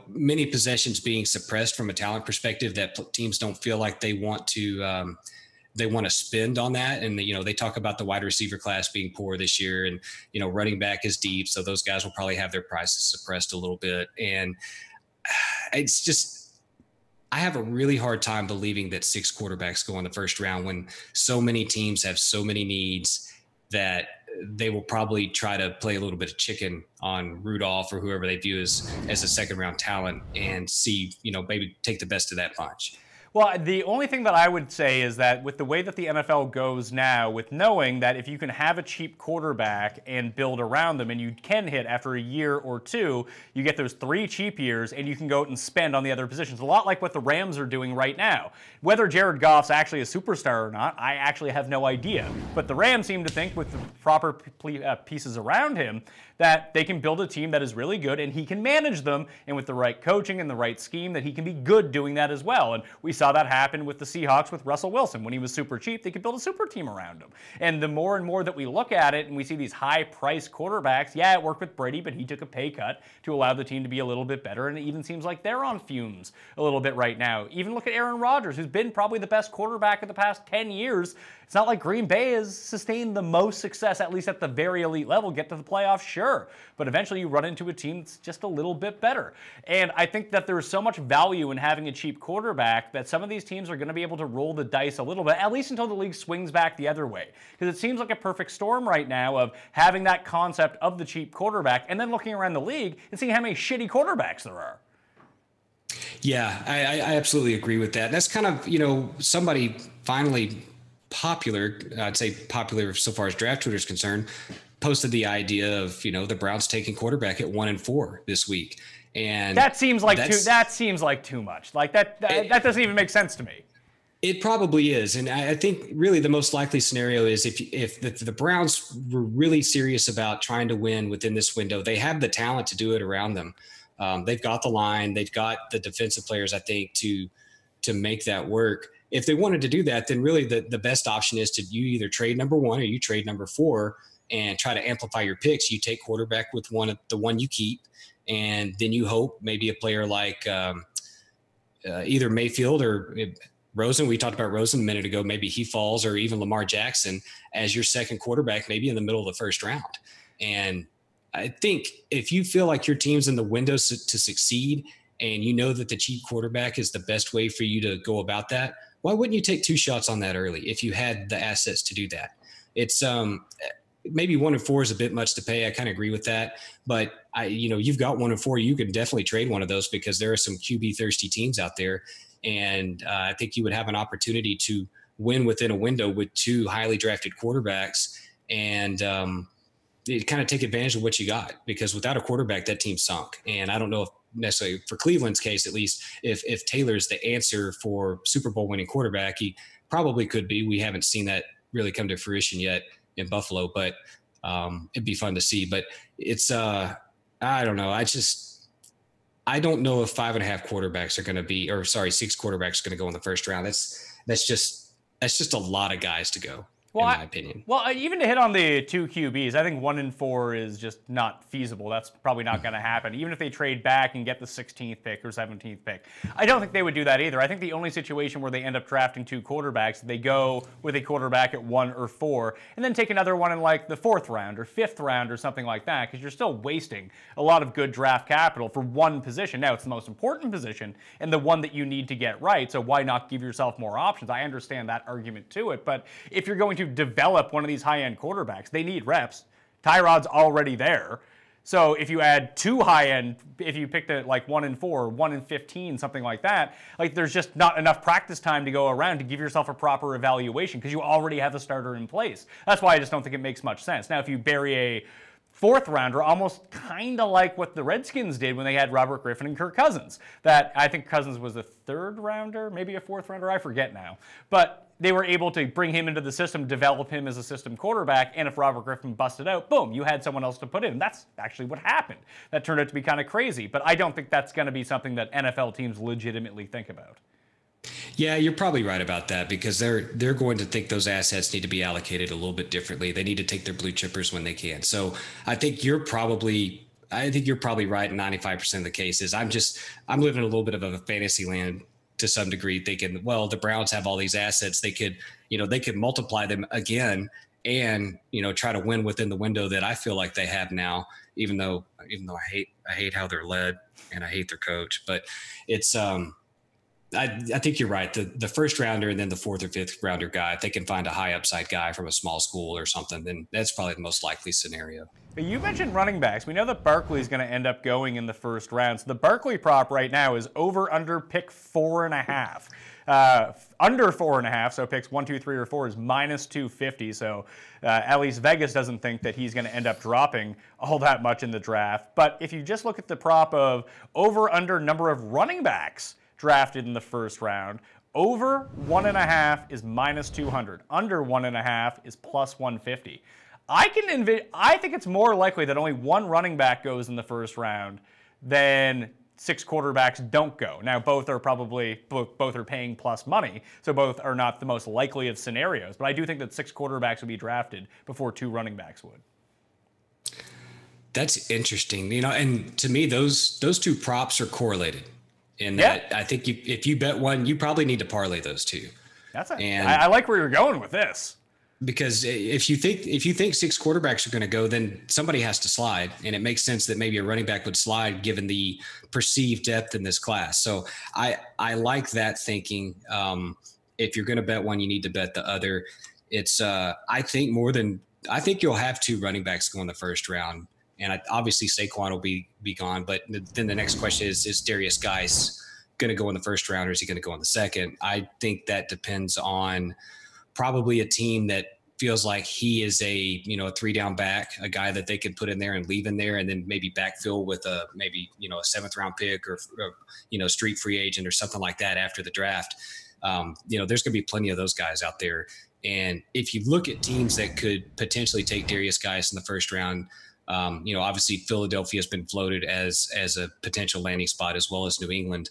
many possessions being suppressed from a talent perspective that teams don't feel like they want to spend on that. And, they talk about the wide receiver class being poor this year, and, running back is deep. So those guys will probably have their prices suppressed a little bit. And it's just, I have a really hard time believing that 6 quarterbacks go in the first round when so many teams have so many needs that they will probably try to play a little bit of chicken on Rudolph or whoever they view as a second round talent and see, maybe take the best of that bunch. Well, the only thing that I would say is that with the way that the NFL goes now, with knowing that if you can have a cheap quarterback and build around them, and you can hit after a year or 2, you get those 3 cheap years and you can go out and spend on the other positions. A lot like what the Rams are doing right now. Whether Jared Goff's actually a superstar or not, I actually have no idea. But the Rams seem to think with the proper pieces around him that they can build a team that is really good and he can manage them, and with the right coaching and the right scheme that he can be good doing that as well. And we saw that happen with the Seahawks with Russell Wilson. When he was super cheap, they could build a super team around him. And the more and more that we look at it and we see these high-priced quarterbacks, yeah, it worked with Brady, but he took a pay cut to allow the team to be a little bit better, and it even seems like they're on fumes a little bit right now. Even look at Aaron Rodgers, who's been probably the best quarterback of the past 10 years. It's not like Green Bay has sustained the most success, at least at the very elite level. Get to the playoffs, sure. But eventually you run into a team that's just a little bit better. And I think that there's so much value in having a cheap quarterback that some of these teams are going to be able to roll the dice a little bit, at least until the league swings back the other way. Because it seems like a perfect storm right now of having that concept of the cheap quarterback and then looking around the league and seeing how many shitty quarterbacks there are. Yeah, I absolutely agree with that. That's kind of, somebody finally popular, I'd say popular so far as draft Twitter is concerned, posted the idea of, the Browns taking quarterback at 1 and 4 this week. And that seems like too much. Like that doesn't even make sense to me. It probably is. And I think really the most likely scenario is if the Browns were really serious about trying to win within this window, they have the talent to do it around them. They've got the line, they've got the defensive players, I think, to make that work. If they wanted to do that, then really the best option is you either trade number 1 or you trade number 4 and try to amplify your picks. You take quarterback with the one you keep, and then you hope maybe a player like either Mayfield or Rosen. We talked about Rosen a minute ago. Maybe he falls, or even Lamar Jackson as your second quarterback, maybe in the middle of the first round. And I think if you feel like your team's in the window to succeed, and you know that the cheap quarterback is the best way for you to go about that, why wouldn't you take 2 shots on that early if you had the assets to do that? It's maybe 1 and 4 is a bit much to pay. I kind of agree with that, but you've got 1 and 4. You can definitely trade one of those because there are some QB thirsty teams out there, and I think you would have an opportunity to win within a window with 2 highly drafted quarterbacks, and kind of take advantage of what you got, because without a quarterback, that team sunk. And I don't know if necessarily for Cleveland's case, at least, if Taylor's the answer for Super Bowl winning quarterback. He probably could be. We haven't seen that really come to fruition yet in Buffalo, but it'd be fun to see. But it's I don't know. I don't know if 5.5 quarterbacks are going to be, or sorry, 6 quarterbacks are going to go in the first round. That's just a lot of guys to go. Well, in my opinion. Well, even to hit on the 2 QBs, I think 1 and 4 is just not feasible. That's probably not going to happen. Even if they trade back and get the 16th pick or 17th pick, I don't think they would do that either. I think the only situation where they end up drafting 2 quarterbacks, they go with a quarterback at 1 or 4, and then take another one in like the 4th round or 5th round or something like that, because you're still wasting a lot of good draft capital for one position. Now, it's the most important position and the one that you need to get right, so why not give yourself more options? I understand that argument to it, but if you're going to develop one of these high-end quarterbacks, they need reps. Tyrod's already there. So if you add 2 high-end, if you picked it like 1 and 4, 1 and 15, something like that, like there's just not enough practice time to go around to give yourself a proper evaluation because you already have a starter in place. That's why I just don't think it makes much sense. Now, if you bury a 4th rounder, almost kind of like what the Redskins did when they had Robert Griffin and Kirk Cousins. That I think Cousins was a 3rd rounder, maybe a 4th rounder, I forget now. But they were able to bring him into the system, develop him as a system quarterback, and if Robert Griffin busted out, boom, you had someone else to put in. That's actually what happened. That turned out to be kind of crazy, but I don't think that's going to be something that NFL teams legitimately think about. Yeah, you're probably right about that, because they're going to think those assets need to be allocated a little bit differently. They need to take their blue chippers when they can. So I think you're probably right in 95% of the cases. I'm living in a little bit of a fantasy land to some degree, thinking, well, the Browns have all these assets. They could multiply them again and, try to win within the window that I feel like they have now, even though I hate how they're led and I hate their coach, but it's, I think you're right. The first rounder and then the fourth or fifth rounder guy, if they can find a high upside guy from a small school or something, then that's probably the most likely scenario. You mentioned running backs. We know that Barkley's going to end up going in the first round. So the Barkley prop right now is over under pick 4.5. Under 4.5, so picks 1, 2, 3, or 4 is minus 250. So at least Vegas doesn't think that he's going to end up dropping all that much in the draft. But if you just look at the prop of over under number of running backs drafted in the first round, over 1.5 is minus 200. Under 1.5 is plus 150. I think it's more likely that only one running back goes in the first round than 6 quarterbacks don't go. Now, both are paying plus money, so both are not the most likely of scenarios. But I do think that 6 quarterbacks would be drafted before 2 running backs would. That's interesting. And to me, those two props are correlated. In that, I think if you bet one, you probably need to parlay those two. I like where you're going with this. Because if you think 6 quarterbacks are going to go, then somebody has to slide, and it makes sense that maybe a running back would slide given the perceived depth in this class. So I like that thinking. If you're going to bet one, you need to bet the other. It's I think you'll have 2 running backs go in the first round, and obviously Saquon will be gone. But then the next question is Darius Geis going to go in the first round, or is he going to go in the second? I think that depends on probably a team that feels like he is a 3-down back, a guy that they can put in there and leave in there, and then maybe backfill with a 7th round pick or street free agent or something like that after the draft. There's going to be plenty of those guys out there. And if you look at teams that could potentially take Darius Geis in the first round, obviously Philadelphia has been floated as a potential landing spot, as well as New England.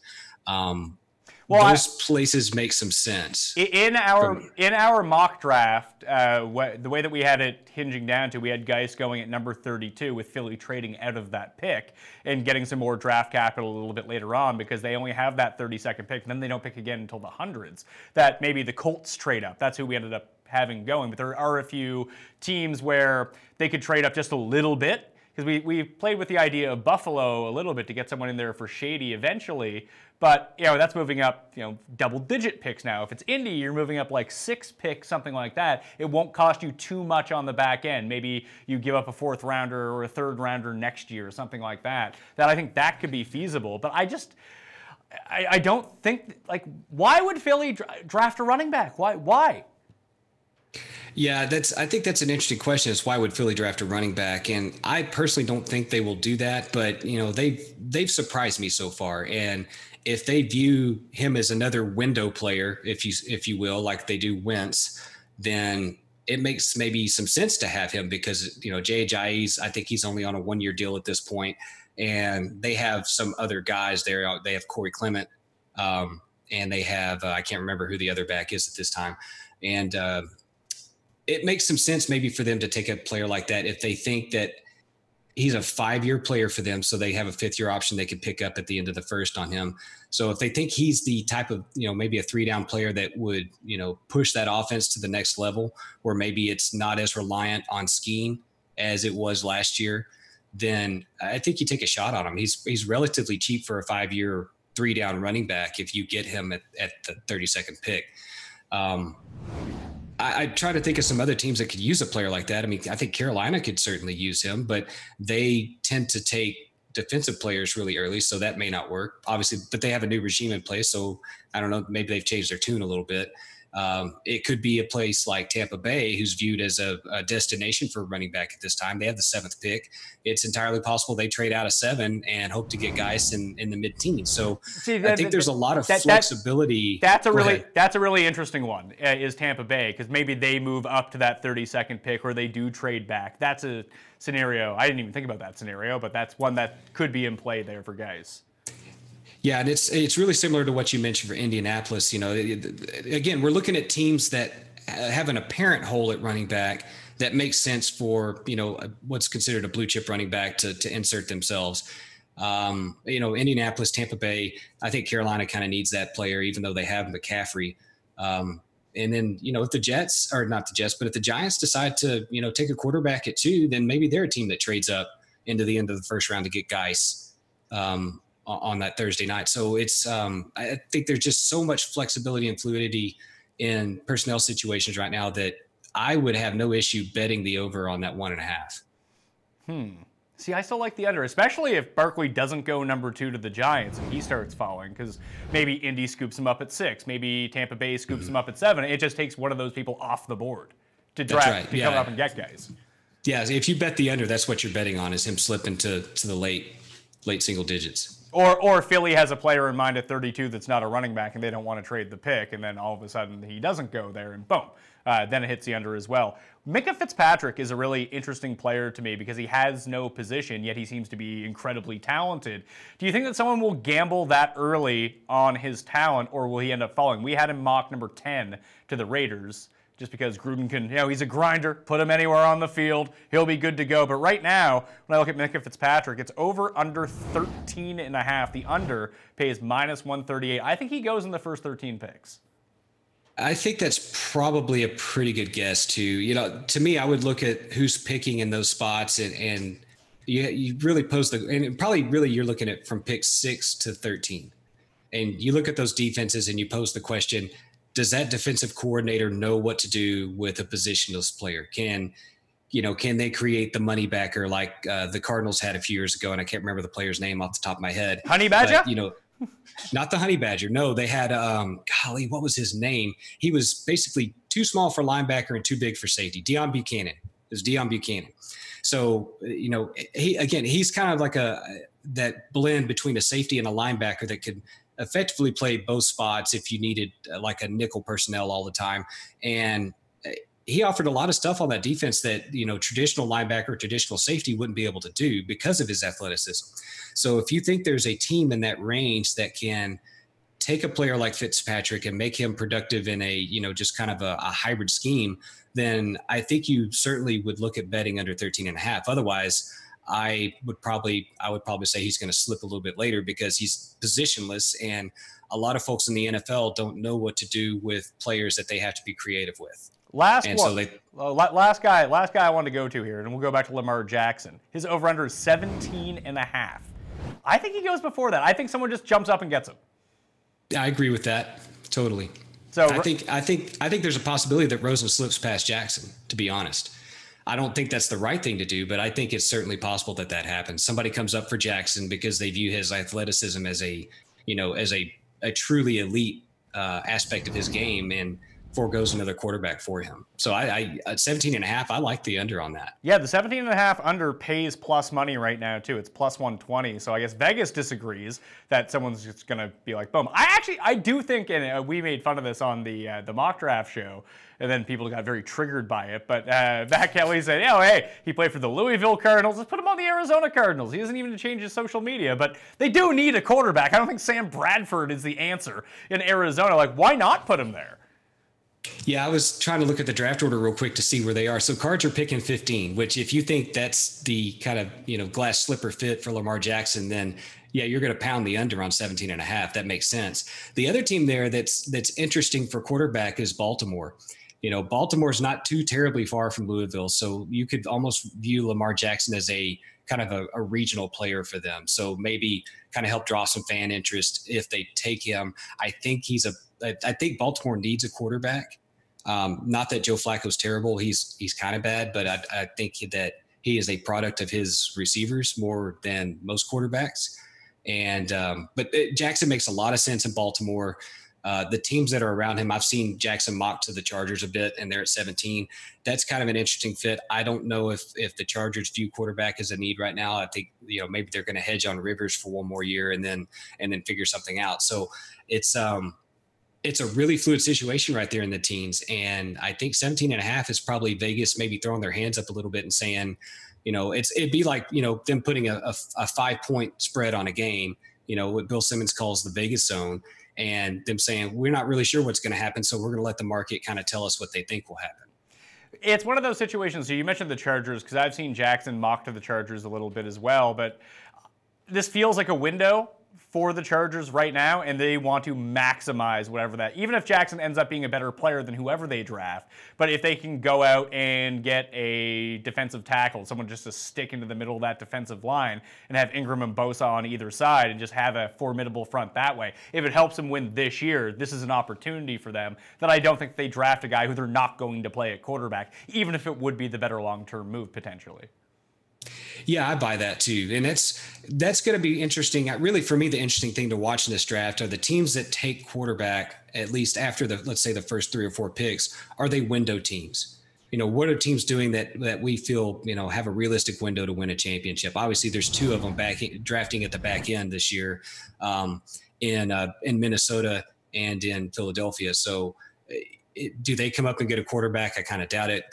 Those places make some sense. In our mock draft, the way that we had it hinging down to, we had Geis going at number 32 with Philly trading out of that pick and getting some more draft capital a little bit later on, because they only have that 32nd pick. And then they don't pick again until the hundreds. That maybe the Colts trade up. That's who we ended up having going. But there are a few teams where they could trade up just a little bit, because we played with the idea of Buffalo a little bit to get someone in there for Shady eventually. But, that's moving up, double-digit picks now. If it's Indy, you're moving up like 6 picks, something like that. It won't cost you too much on the back end. Maybe you give up a 4th rounder or a 3rd rounder next year or something like that. I think that could be feasible. But I don't think, why would Philly draft a running back? Why? Yeah, I think that's an interesting question, is why would Philly draft a running back? And I personally don't think they will do that, but they've surprised me so far. And if they view him as another window player, if you will, like they do Wentz, then it makes maybe some sense to have him, because Jay, I think he's only on a 1-year deal at this point, and they have some other guys there. They have Corey Clement, and they have I can't remember who the other back is at this time, and it makes some sense maybe for them to take a player like that if they think that he's a 5-year player for them. So they have a 5th-year option they could pick up at the end of the first on him. So if they think he's the type of, maybe a 3-down player that would, push that offense to the next level, where maybe it's not as reliant on scheme as it was last year, then I think you take a shot on him. He's relatively cheap for a 5-year 3-down running back if you get him at the 32nd pick. I try to think of some other teams that could use a player like that. I mean, I think Carolina could certainly use him, but they tend to take defensive players really early, so that may not work, obviously. But they have a new regime in place, so I don't know. Maybe they've changed their tune a little bit. It could be a place like Tampa Bay, who's viewed as a destination for running back at this time. They have the 7th pick. It's entirely possible they trade out of 7 and hope to get guys in the mid-teens. So I think there's a lot of flexibility. That's a really interesting one, is Tampa Bay, because maybe they move up to that 32nd pick or they do trade back. That's a scenario. I didn't even think about that scenario, but that's one that could be in play there for guys. Yeah, and it's really similar to what you mentioned for Indianapolis. Again, we're looking at teams that have an apparent hole at running back that makes sense for, what's considered a blue chip running back to insert themselves. Indianapolis, Tampa Bay, I think Carolina kind of needs that player, even though they have McCaffrey. And then, if the Jets, or not the Jets, but if the Giants decide to, take a quarterback at 2, then maybe they're a team that trades up into the end of the first round to get guys on that Thursday night. So it's, I think there's just so much flexibility and fluidity in personnel situations right now that I would have no issue betting the over on that 1.5. See, I still like the under, especially if Barkley doesn't go number 2 to the Giants and he starts falling, because maybe Indy scoops him up at 6, maybe Tampa Bay scoops him up at 7. It just takes one of those people off the board to draft, to come up and get guys. Yeah, if you bet the under, that's what you're betting on, is him slipping to the late single digits. Or Philly has a player in mind at 32 that's not a running back and they don't want to trade the pick, and then all of a sudden he doesn't go there and boom, then it hits the under as well. Micah Fitzpatrick is a really interesting player to me because he has no position, yet he seems to be incredibly talented. Do you think that someone will gamble that early on his talent, or will he end up falling? We had him mock number 10 to the Raiders, just because Gruden can, he's a grinder, put him anywhere on the field, he'll be good to go. But right now, when I look at Micah Fitzpatrick, it's over under 13.5. The under pays -138. I think he goes in the first 13 picks. I think that's probably a pretty good guess too. To me, I would look at who's picking in those spots, and you really and probably really you're looking at from pick 6 to 13. And you look at those defenses and you pose the question, does that defensive coordinator know what to do with a positionless player? Can they create the money backer like the Cardinals had a few years ago? And I can't remember the player's name off the top of my head. Honey Badger? But, not the Honey Badger. No, they had, what was his name? He was basically too small for linebacker and too big for safety. Deion Buchanan. It was Deion Buchanan. So, he's kind of like that blend between a safety and a linebacker that could effectively play both spots if you needed like a nickel personnel all the time. And he offered a lot of stuff on that defense that, traditional linebacker, traditional safety wouldn't be able to do because of his athleticism. So if you think there's a team in that range that can take a player like Fitzpatrick and make him productive in a, just kind of a hybrid scheme, then I think you certainly would look at betting under 13.5. Otherwise, I would probably say he's going to slip a little bit later because he's positionless, and a lot of folks in the NFL don't know what to do with players that they have to be creative with. Last guy I wanted to go to here, and we'll go back to Lamar Jackson. His over-under is 17.5. I think he goes before that. I think someone just jumps up and gets him. I agree with that totally. So I think there's a possibility that Rosen slips past Jackson, to be honest. I don't think that's the right thing to do, but I think it's certainly possible that happens. Somebody comes up for Jackson because they view his athleticism as a truly elite aspect of his game, and foregoes another quarterback for him. So I at 17.5, I like the under on that. Yeah, the 17.5 under pays plus money right now too. It's plus 120. So I guess Vegas disagrees that someone's just gonna be like, boom. I do think, and we made fun of this on the mock draft show, and then people got very triggered by it. But Matt Kelly said, hey, he played for the Louisville Cardinals. Let's put him on the Arizona Cardinals. He doesn't even change his social media, but they do need a quarterback. I don't think Sam Bradford is the answer in Arizona. Like, why not put him there? Yeah, I was trying to look at the draft order real quick to see where they are. So Cards are picking 15, which if you think that's the kind of, glass slipper fit for Lamar Jackson, then yeah, you're going to pound the under on 17.5. That makes sense. The other team there that's interesting for quarterback is Baltimore. Baltimore's not too terribly far from Louisville, so you could almost view Lamar Jackson as a kind of a regional player for them. So maybe kind of help draw some fan interest if they take him. I think Baltimore needs a quarterback. Not that Joe Flacco's terrible. He's kind of bad, but I think that he is a product of his receivers more than most quarterbacks. And but Jackson makes a lot of sense in Baltimore. The teams that are around him, I've seen Jackson mock to the Chargers a bit, and they're at 17. That's kind of an interesting fit. I don't know if the Chargers view quarterback as a need right now. I think maybe they're going to hedge on Rivers for one more year and then figure something out. So it's a really fluid situation right there in the teens. And I think 17.5 is probably Vegas maybe throwing their hands up a little bit and saying, it'd be like, them putting a 5-point spread on a game, what Bill Simmons calls the Vegas zone, and them saying, we're not really sure what's going to happen. So we're going to let the market kind of tell us what they think will happen. It's one of those situations. So you mentioned the Chargers, because I've seen Jackson mock to the Chargers a little bit as well, but this feels like a window for the Chargers right now, and they want to maximize whatever that, even if Jackson ends up being a better player than whoever they draft, but if they can go out and get a defensive tackle, someone just to stick into the middle of that defensive line and have Ingram and Bosa on either side and just have a formidable front that way, if it helps them win this year, this is an opportunity for them that I don't think they draft a guy who they're not going to play at quarterback, even if it would be the better long-term move potentially. Yeah, I buy that too. And that's going to be interesting. Really, for me, the interesting thing to watch in this draft are the teams that take quarterback, at least after let's say the first 3 or 4 picks. Are they window teams? What are teams doing that we feel, have a realistic window to win a championship? Obviously, there's 2 of them drafting at the back end this year in Minnesota and in Philadelphia. So do they come up and get a quarterback? I kind of doubt it.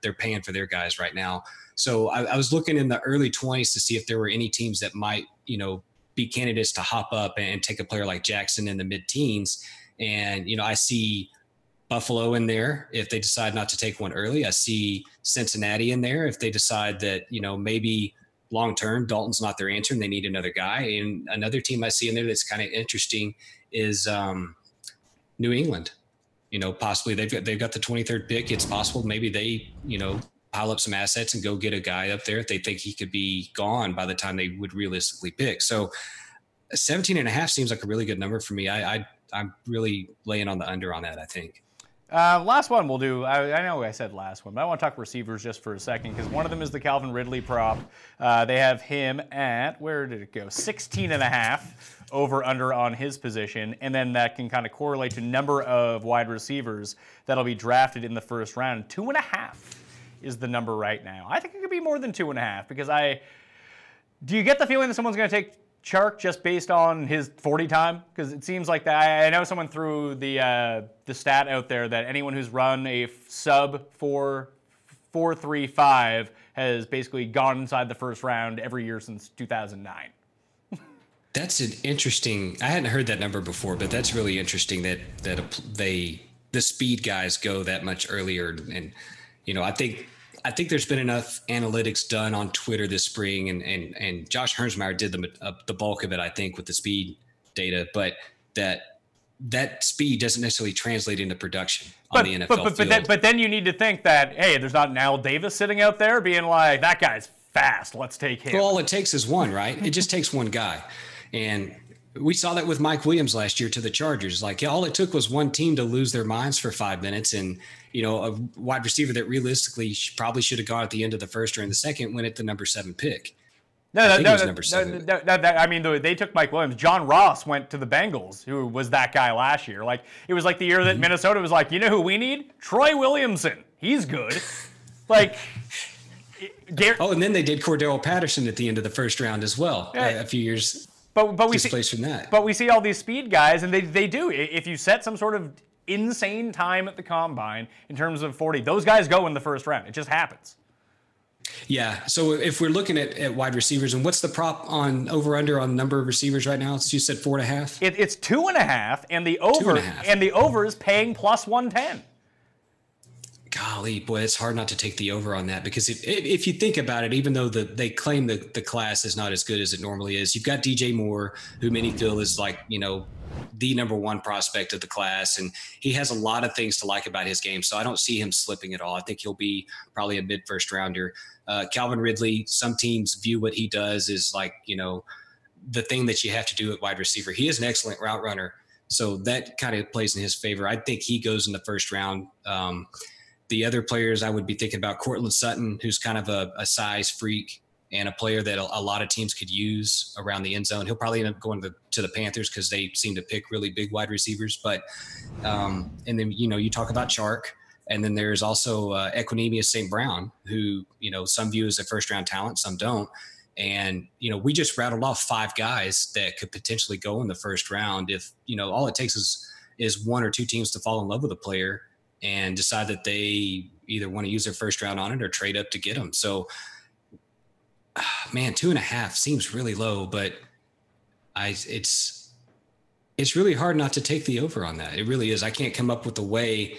They're paying for their guys right now. So I was looking in the early 20s to see if there were any teams that might, be candidates to hop up and take a player like Jackson in the mid-teens. And, I see Buffalo in there if they decide not to take one early. I see Cincinnati in there if they decide that, maybe long-term Dalton's not their answer and they need another guy. And another team I see in there that's kind of interesting is New England. Possibly they've got the 23rd pick. It's possible maybe they, pile up some assets and go get a guy up there if they think he could be gone by the time they would realistically pick. So 17.5 seems like a really good number for me. I'm really laying on the under on that, I think. Last one we'll do. I know I said last one, but I want to talk receivers just for a second because one of them is the Calvin Ridley prop. They have him at, where did it go? 16.5 over under on his position, and then that can kind of correlate to number of wide receivers that'll be drafted in the first round. 2.5 is the number right now. I think it could be more than 2.5 because do you get the feeling that someone's going to take Chark just based on his 40 time? Because it seems like that. I know someone threw the stat out there that anyone who's run a sub 4.35 has basically gone inside the first round every year since 2009. That's an interesting. I hadn't heard that number before, but that's really interesting that the speed guys go that much earlier. And I think there's been enough analytics done on Twitter this spring, and Josh Hermsmeyer did the bulk of it, I think, with the speed data, but that speed doesn't necessarily translate into production on the NFL field. But then you need to think that, hey, there's not an Al Davis sitting out there being like, that guy's fast, let's take him. Well, all it takes is one, right? It just takes one guy. And we saw that with Mike Williams last year to the Chargers. Like, all it took was one team to lose their minds for 5 minutes, and a wide receiver that realistically probably should have gone at the end of the first or in the second went at the number 7 pick. No, they took Mike Williams. John Ross went to the Bengals, who was that guy last year. Like, it was like the year that Minnesota was like, you know who we need? Troy Williamson. He's good. Like, and then they did Cordell Patterson at the end of the first round as well, a few years. But we from that. But we see all these speed guys, and they do. If you set some sort of insane time at the combine in terms of 40, those guys go in the first round. It just happens. Yeah. So if we're looking at wide receivers, and what's the prop on over under on number of receivers right now? You said 4.5. It's 2.5, and the over is paying plus 110. Golly, boy, it's hard not to take the over on that, because if you think about it, even though they claim the class is not as good as it normally is, you've got DJ Moore, who many feel is like, the number one prospect of the class, and he has a lot of things to like about his game. So I don't see him slipping at all. I think he'll be probably a mid-first rounder. Calvin Ridley, some teams view what he does as like, the thing that you have to do at wide receiver. He is an excellent route runner, so that kind of plays in his favor. I think he goes in the first round. The other players I would be thinking about, Cortland Sutton, who's kind of a size freak, and a player that a lot of teams could use around the end zone. He'll probably end up going to the Panthers because they seem to pick really big wide receivers. But and then, you talk about Chark. And then there's also Equanimeous St. Brown, who, some view as a first-round talent, some don't. And, we just rattled off 5 guys that could potentially go in the first round if, all it takes is 1 or 2 teams to fall in love with a player and decide that they either want to use their first round on it or trade up to get them. So, man, 2.5 seems really low, but it's really hard not to take the over on that. It really is. I can't come up with a way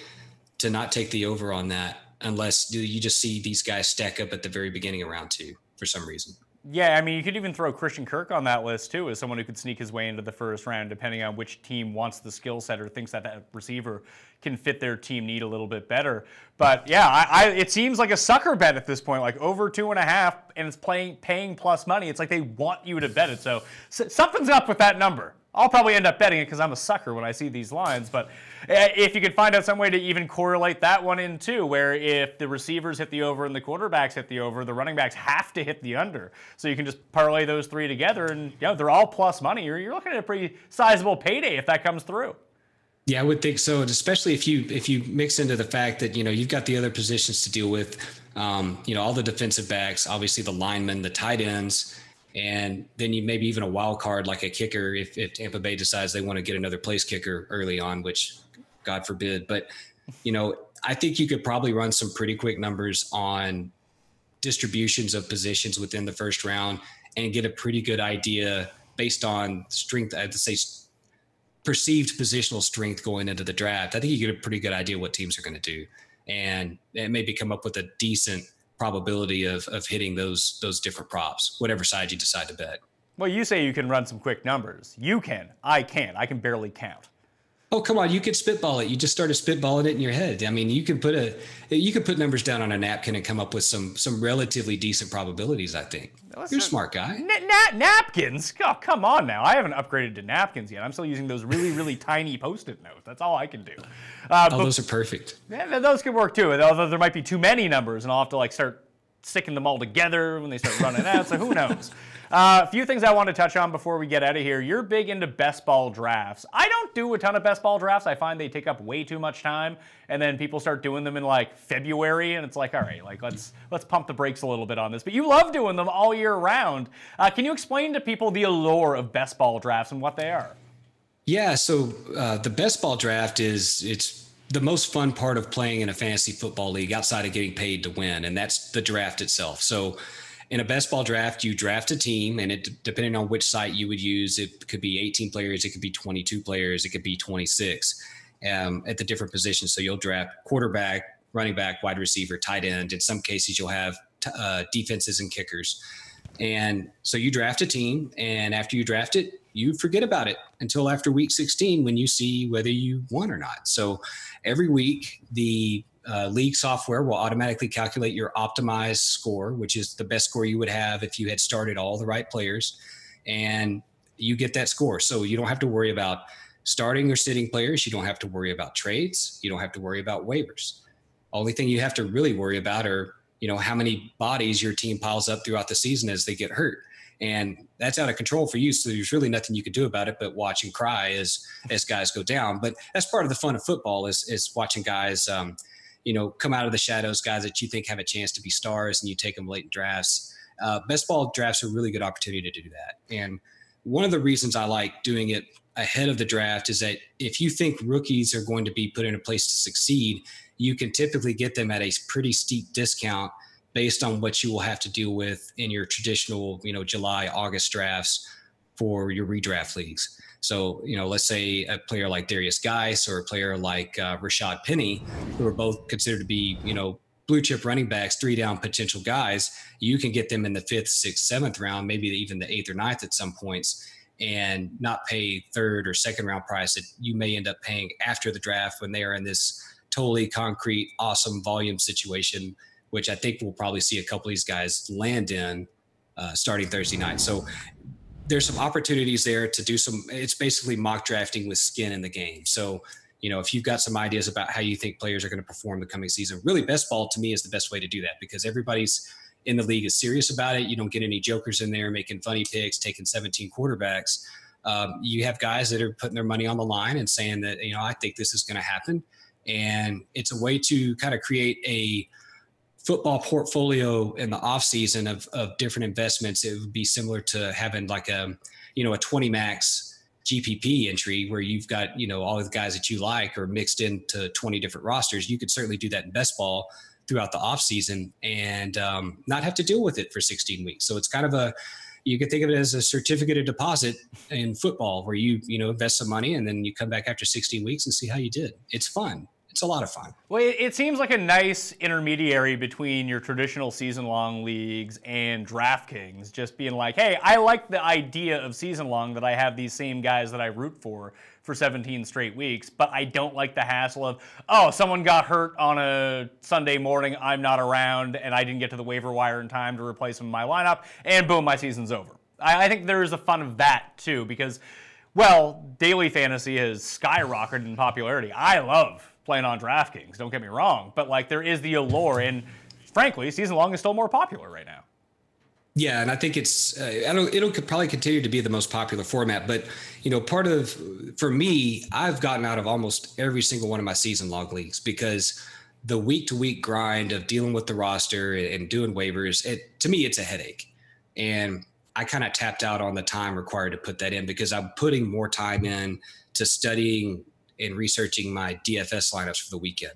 to not take the over on that unless you just see these guys stack up at the very beginning of round 2 for some reason. Yeah, I mean, you could even throw Christian Kirk on that list, too, as someone who could sneak his way into the first round, depending on which team wants the skill set or thinks that receiver can fit their team need a little bit better. But, yeah, it seems like a sucker bet at this point, like over 2.5, and it's paying plus money. It's like they want you to bet it. So something's up with that number. I'll probably end up betting it because I'm a sucker when I see these lines. But if you could find out some way to even correlate that one in too, where if the receivers hit the over and the quarterbacks hit the over, the running backs have to hit the under. So you can just parlay those 3 together and they're all plus money. You're looking at a pretty sizable payday if that comes through. Yeah, I would think so. And especially if you mix into the fact that, you've got the other positions to deal with, all the defensive backs, obviously the linemen, the tight ends, and then you maybe even a wild card like a kicker if Tampa Bay decides they want to get another place kicker early on, which God forbid. But, I think you could probably run some pretty quick numbers on distributions of positions within the first round and get a pretty good idea based on strength, I'd say perceived positional strength going into the draft. I think you get a pretty good idea what teams are going to do and maybe come up with a decent probability of hitting those different props, whatever side you decide to bet. Well, you say you can run some quick numbers. You can. I can't. I can barely count. Oh, come on. You could spitball it. You just started spitballing it in your head. I mean, you can put numbers down on a napkin and come up with some relatively decent probabilities, I think. You're a smart guy. Napkins? Oh, come on now. I haven't upgraded to napkins yet. I'm still using those really, really tiny Post-it notes. That's all I can do. Those are perfect. Yeah, those could work too. Although there might be too many numbers, and I'll have to start sticking them all together when they start running out. So who knows? A few things I want to touch on before we get out of here. You're big into best ball drafts. I don't do a ton of best ball drafts. I find they take up way too much time, and then people start doing them in February, and it's like, all right, let's pump the brakes a little bit on this. But you love doing them all year round. Can you explain to people the allure of best ball drafts and what they are? Yeah, so the best ball draft it's the most fun part of playing in a fantasy football league outside of getting paid to win, and that's the draft itself. So in a best ball draft, you draft a team, and depending on which site you would use, it could be 18 players, it could be 22 players, it could be 26 at the different positions. So you'll draft quarterback, running back, wide receiver, tight end. In some cases, you'll have defenses and kickers. And so you draft a team, and after you draft it, you forget about it until after week 16 when you see whether you won or not. So every week, the league software will automatically calculate your optimized score, which is the best score you would have if you had started all the right players, and you get that score. So you don't have to worry about starting or sitting players. You don't have to worry about trades. You don't have to worry about waivers. Only thing you have to really worry about are, how many bodies your team piles up throughout the season as they get hurt. And that's out of control for you. So there's really nothing you can do about it but watch and cry as guys go down. But that's part of the fun of football is watching guys, come out of the shadows, guys that you think have a chance to be stars, and you take them late in drafts. Best ball drafts are a really good opportunity to do that. And one of the reasons I like doing it ahead of the draft is that if you think rookies are going to be put in a place to succeed, you can typically get them at a pretty steep discount based on what you will have to deal with in your traditional, July, August drafts for your redraft leagues. So, let's say a player like Darius Geis or a player like Rashad Penny, who are both considered to be, blue chip running backs, 3-down potential guys, you can get them in the 5th, 6th, 7th round, maybe even the 8th or 9th at some points, and not pay 3rd or 2nd round price that you may end up paying after the draft when they are in this totally concrete, awesome volume situation, which I think we'll probably see a couple of these guys land in starting Thursday night. So there's some opportunities there to do it's basically mock drafting with skin in the game. So, if you've got some ideas about how you think players are going to perform the coming season, really best ball to me is the best way to do that because everybody's in the league is serious about it. You don't get any jokers in there making funny picks, taking 17 quarterbacks. You have guys that are putting their money on the line and saying that, I think this is going to happen. And it's a way to kind of create a football portfolio in the off season of different investments. It would be similar to having like a 20 max GPP entry where you've got, all the guys that you like are mixed into 20 different rosters. You could certainly do that in best ball throughout the off season and not have to deal with it for 16 weeks. So it's kind of you could think of it as a certificate of deposit in football where you invest some money and then you come back after 16 weeks and see how you did. It's fun. It's a lot of fun. Well, it seems like a nice intermediary between your traditional season-long leagues and DraftKings, just being like, hey, I like the idea of season-long that I have these same guys that I root for 17 straight weeks, but I don't like the hassle of, someone got hurt on a Sunday morning, I'm not around, and I didn't get to the waiver wire in time to replace him in my lineup, and boom, my season's over. I think there is a fun of that, too, because, daily fantasy has skyrocketed in popularity. I love playing on DraftKings, don't get me wrong, but there is the allure, and frankly, season long is still more popular right now. Yeah, and I think it's it'll probably continue to be the most popular format, but for me, I've gotten out of almost every single one of my season long leagues because the week to week grind of dealing with the roster and doing waivers, to me it's a headache, and I kind of tapped out on the time required to put that in because I'm putting more time in to studying and researching my DFS lineups for the weekend.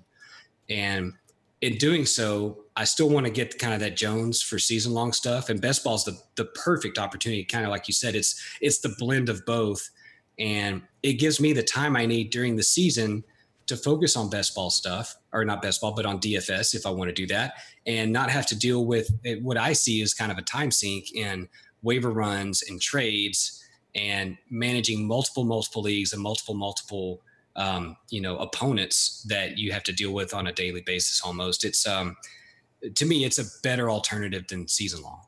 And in doing so, I still want to get kind of that Jones for season long stuff. And best ball is the perfect opportunity. Kind of like you said, it's the blend of both. And it gives me the time I need during the season to focus on best ball stuff, or not best ball, but on DFS if I want to do that, and not have to deal with what I see as kind of a time sink in waiver runs and trades and managing multiple leagues and multiple opponents that you have to deal with on a daily basis almost. It's to me, it's a better alternative than season long.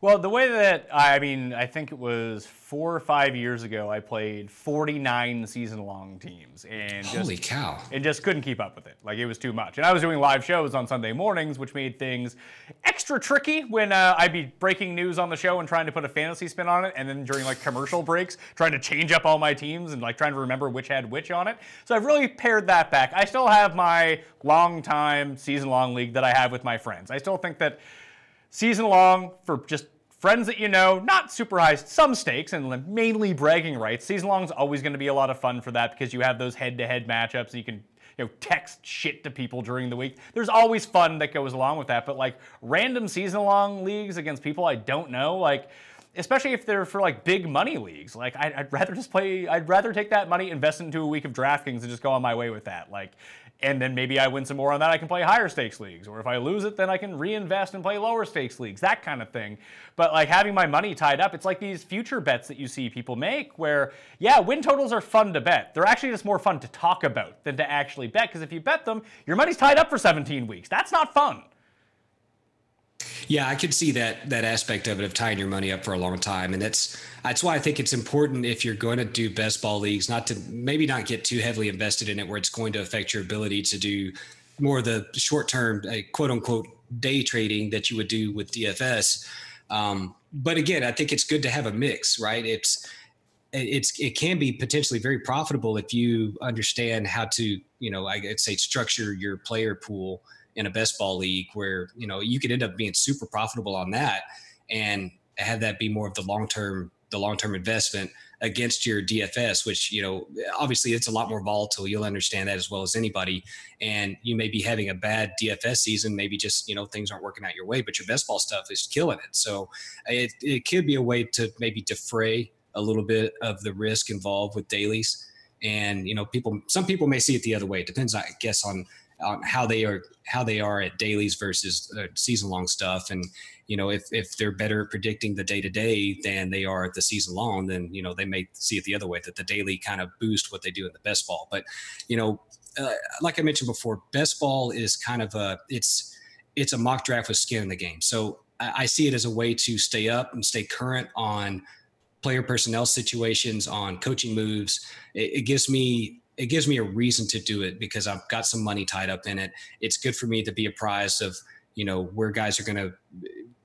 Well, the way that, I think it was 4 or 5 years ago, I played 49 season-long teams. And holy cow. And just couldn't keep up with it. It was too much. And I was doing live shows on Sunday mornings, which made things extra tricky when I'd be breaking news on the show and trying to put a fantasy spin on it. And then during commercial breaks, trying to change up all my teams and trying to remember which had which on it. So I've really pared that back. I still have my long-time season-long league that I have with my friends. I still think that season long, for just friends that not super high, some stakes and mainly bragging rights. Season long is always going to be a lot of fun for that because you have those head-to-head matchups. You can text shit to people during the week. There's always fun that goes along with that. But random season long leagues against people I don't know, especially if they're for big money leagues, I'd rather just play. I'd rather take that money, invest it into a week of DraftKings, and just go on my way with that. And then maybe I win some more on that. I can play higher stakes leagues. Or if I lose it, then I can reinvest and play lower stakes leagues, that kind of thing. But having my money tied up, it's like these future bets that you see people make where, win totals are fun to bet. They're actually just more fun to talk about than to actually bet. Because if you bet them, your money's tied up for 17 weeks. That's not fun. Yeah, I could see that aspect of it, of tying your money up for a long time. And that's why I think it's important, if you're going to do best ball leagues, not get too heavily invested in it where it's going to affect your ability to do more of the short-term, quote unquote, day trading that you would do with DFS. But again, I think it's good to have a mix, right? It can be potentially very profitable if you understand how to, I'd say, structure your player pool in a best ball league where, you could end up being super profitable on that and have that be more of the long-term investment against your DFS, which, obviously it's a lot more volatile. You'll understand that as well as anybody. And you may be having a bad DFS season, maybe just, things aren't working out your way, but your best ball stuff is killing it. So it could be a way to maybe defray a little bit of the risk involved with dailies. And, some people may see it the other way. It depends, I guess, on how they are at dailies versus season long stuff. And, if they're better at predicting the day to day than they are at the season long, then, they may see it the other way, that the daily kind of boost what they do in the best ball. But, like I mentioned before, best ball is kind of it's a mock draft with skin in the game. So I see it as a way to stay up and stay current on player personnel situations, on coaching moves. It gives me a reason to do it because I've got some money tied up in it. It's good for me to be apprised of, where guys are going to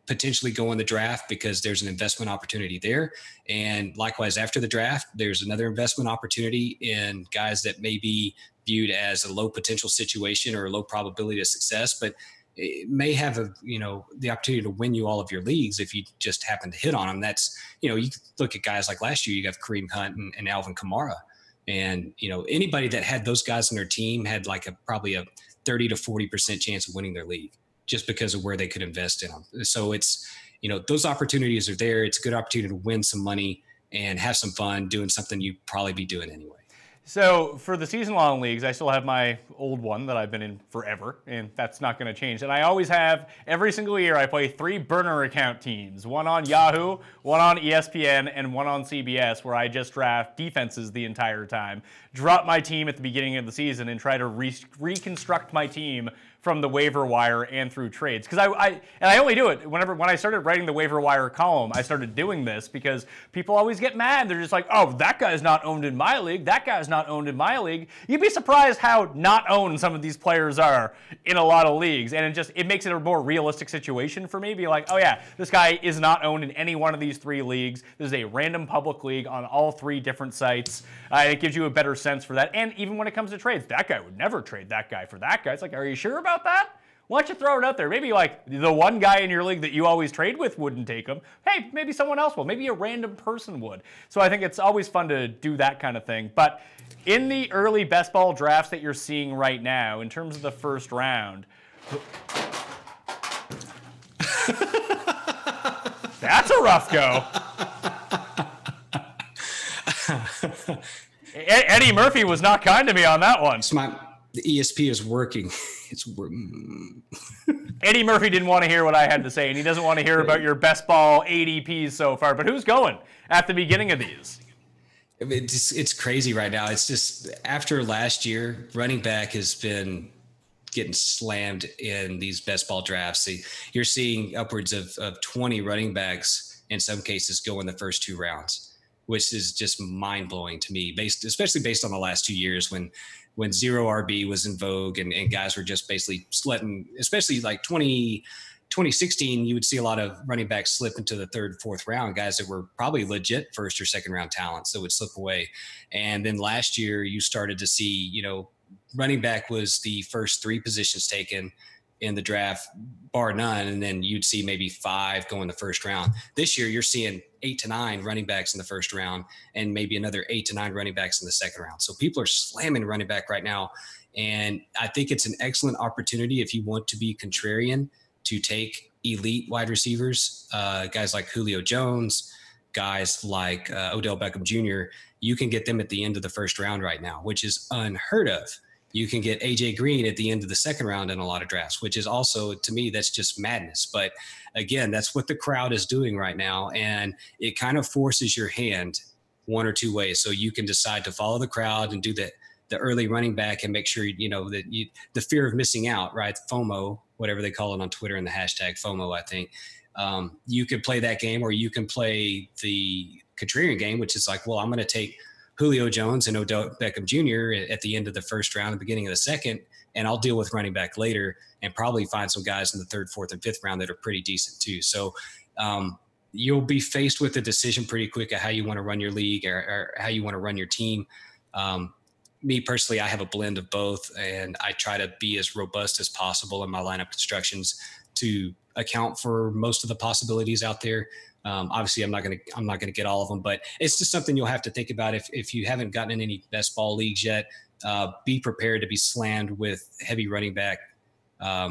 potentially go in the draft because there's an investment opportunity there. And likewise, after the draft, there's another investment opportunity in guys that may be viewed as a low potential situation or a low probability of success, but it may have the opportunity to win you all of your leagues if you just happen to hit on them. That's, you look at guys like last year, you have Kareem Hunt and Alvin Kamara. And, anybody that had those guys on their team had like probably a 30 to 40% chance of winning their league just because of where they could invest in them. So it's, those opportunities are there. It's a good opportunity to win some money and have some fun doing something you'd probably be doing anyway. So for the season-long leagues, I still have my old one that I've been in forever, and that's not going to change. And I always have, every single year, I play 3 burner account teams, one on Yahoo, one on ESPN, and one on CBS, where I just draft defenses the entire time, drop my team at the beginning of the season, and try to reconstruct my team from the waiver wire and through trades. Because I only do it when I started writing the waiver wire column, I started doing this because people always get mad. They're just like, oh, that guy's not owned in my league. That guy's not owned in my league. You'd be surprised how not owned some of these players are in a lot of leagues. And it makes it a more realistic situation for me. Be like, oh yeah, this guy is not owned in any one of these 3 leagues. This is a random public league on all 3 different sites. It gives you a better sense for that. And even when it comes to trades, that guy would never trade that guy for that guy. It's like, are you sure about that? Why don't you throw it out there? Maybe like the one guy in your league that you always trade with wouldn't take him. Hey, maybe someone else will. Maybe a random person would. So I think it's always fun to do that kind of thing. But in the early best ball drafts that you're seeing right now, in terms of the first round, that's a rough go. Eddie Murphy was not kind to me on that one. The ESP is working. Eddie Murphy didn't want to hear what I had to say, and he doesn't want to hear about your best ball ADPs so far. But who's going at the beginning of these? It's crazy right now. It's just after last year, running back has been getting slammed in these best ball drafts. You're seeing upwards of 20 running backs in some cases go in the first 2 rounds, which is just mind blowing to me, especially based on the last 2 years when zero RB was in vogue and guys were just basically letting, especially like 2016, you would see a lot of running backs slip into the 3rd, 4th round, guys that were probably legit 1st or 2nd round talents that would slip away. And then last year you started to see, running back was the first 3 positions taken in the draft, bar none, and then you'd see maybe 5 go in the first round. This year, you're seeing 8 to 9 running backs in the first round and maybe another 8 to 9 running backs in the second round. So people are slamming running back right now. And I think it's an excellent opportunity if you want to be contrarian to take elite wide receivers, guys like Julio Jones, guys like Odell Beckham Jr. You can get them at the end of the first round right now, which is unheard of. You can get AJ Green at the end of the second round in a lot of drafts, which is also, to me, that's just madness. But again, that's what the crowd is doing right now. And it kind of forces your hand one or 2 ways. So you can decide to follow the crowd and do the early running back and make sure, that the fear of missing out, right? FOMO, whatever they call it on Twitter and the hashtag FOMO, I think. You can play that game, or you can play the contrarian game, which is like, well, I'm going to take Julio Jones and Odell Beckham Jr. at the end of the first round, the beginning of the second, and I'll deal with running back later and probably find some guys in the 3rd, 4th, and 5th round that are pretty decent too. So you'll be faced with a decision pretty quick of how you want to run your league or how you want to run your team. Me personally, I have a blend of both, and I try to be as robust as possible in my lineup constructions to account for most of the possibilities out there. Obviously, I'm not going to get all of them, but it's just something you'll have to think about if you haven't gotten in any best ball leagues yet. Be prepared to be slammed with heavy running back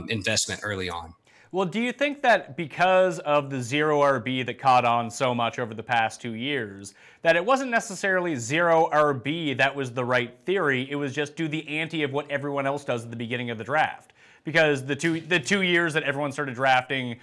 investment early on. Well, do you think that because of the zero RB that caught on so much over the past 2 years, that it wasn't necessarily zero RB that was the right theory? It was just do the ante of what everyone else does at the beginning of the draft. Because the two years that everyone started drafting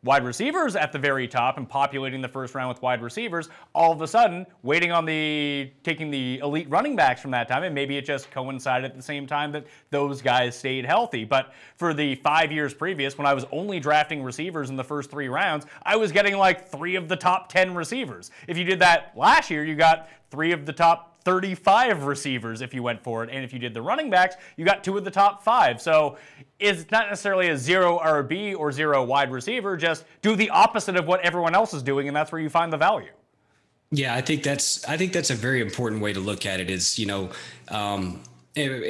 wide receivers at the very top and populating the first round with wide receivers, all of a sudden waiting on taking the elite running backs from that time, and maybe it just coincided at the same time that those guys stayed healthy. But for the 5 years previous, when I was only drafting receivers in the first 3 rounds, I was getting like 3 of the top 10 receivers. If you did that last year, you got 3 of the top top 35 receivers if you went for it. And if you did the running backs, you got 2 of the top 5. So it's not necessarily a 0 RB or 0 wide receiver. Just do the opposite of what everyone else is doing, and that's where you find the value. Yeah, I think that's a very important way to look at it. Is, in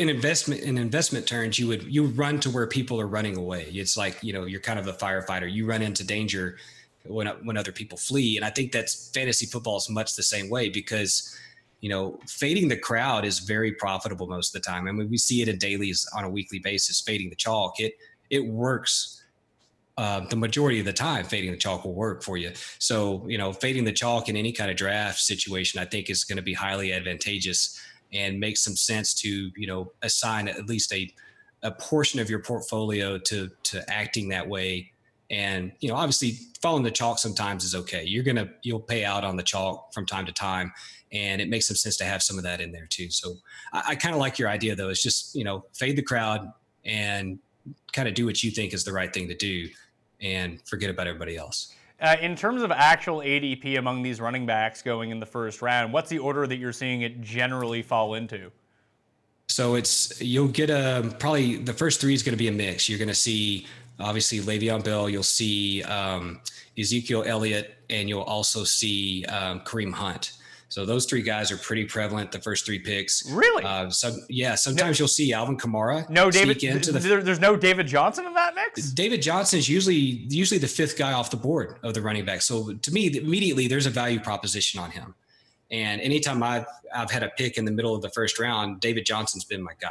investment terms, you would run to where people are running away. It's like, you're kind of a firefighter. You run into danger when other people flee. And I think that's fantasy football is much the same way, because, fading the crowd is very profitable most of the time. I mean, we see it in dailies on a weekly basis, fading the chalk. It works. The majority of the time, fading the chalk will work for you. So, fading the chalk in any kind of draft situation, I think is going to be highly advantageous and makes some sense to, assign at least a portion of your portfolio to acting that way. And, obviously following the chalk sometimes is okay. You'll pay out on the chalk from time to time, and it makes some sense to have some of that in there too. So I kind of like your idea though. It's just, fade the crowd and kind of do what you think is the right thing to do and forget about everybody else. In terms of actual ADP among these running backs going in the first round, what's the order that you're seeing it generally fall into? So you'll get probably the first 3 is going to be a mix. You're going to see obviously Le'Veon Bell, you'll see Ezekiel Elliott, and you'll also see Kareem Hunt. So those 3 guys are pretty prevalent, the first 3 picks. Really? Sometimes you'll see Alvin Kamara. No, David. There's no David Johnson in that mix? David Johnson is usually the 5th guy off the board of the running back. So to me, immediately there's a value proposition on him. And anytime I've had a pick in the middle of the first round, David Johnson's been my guy,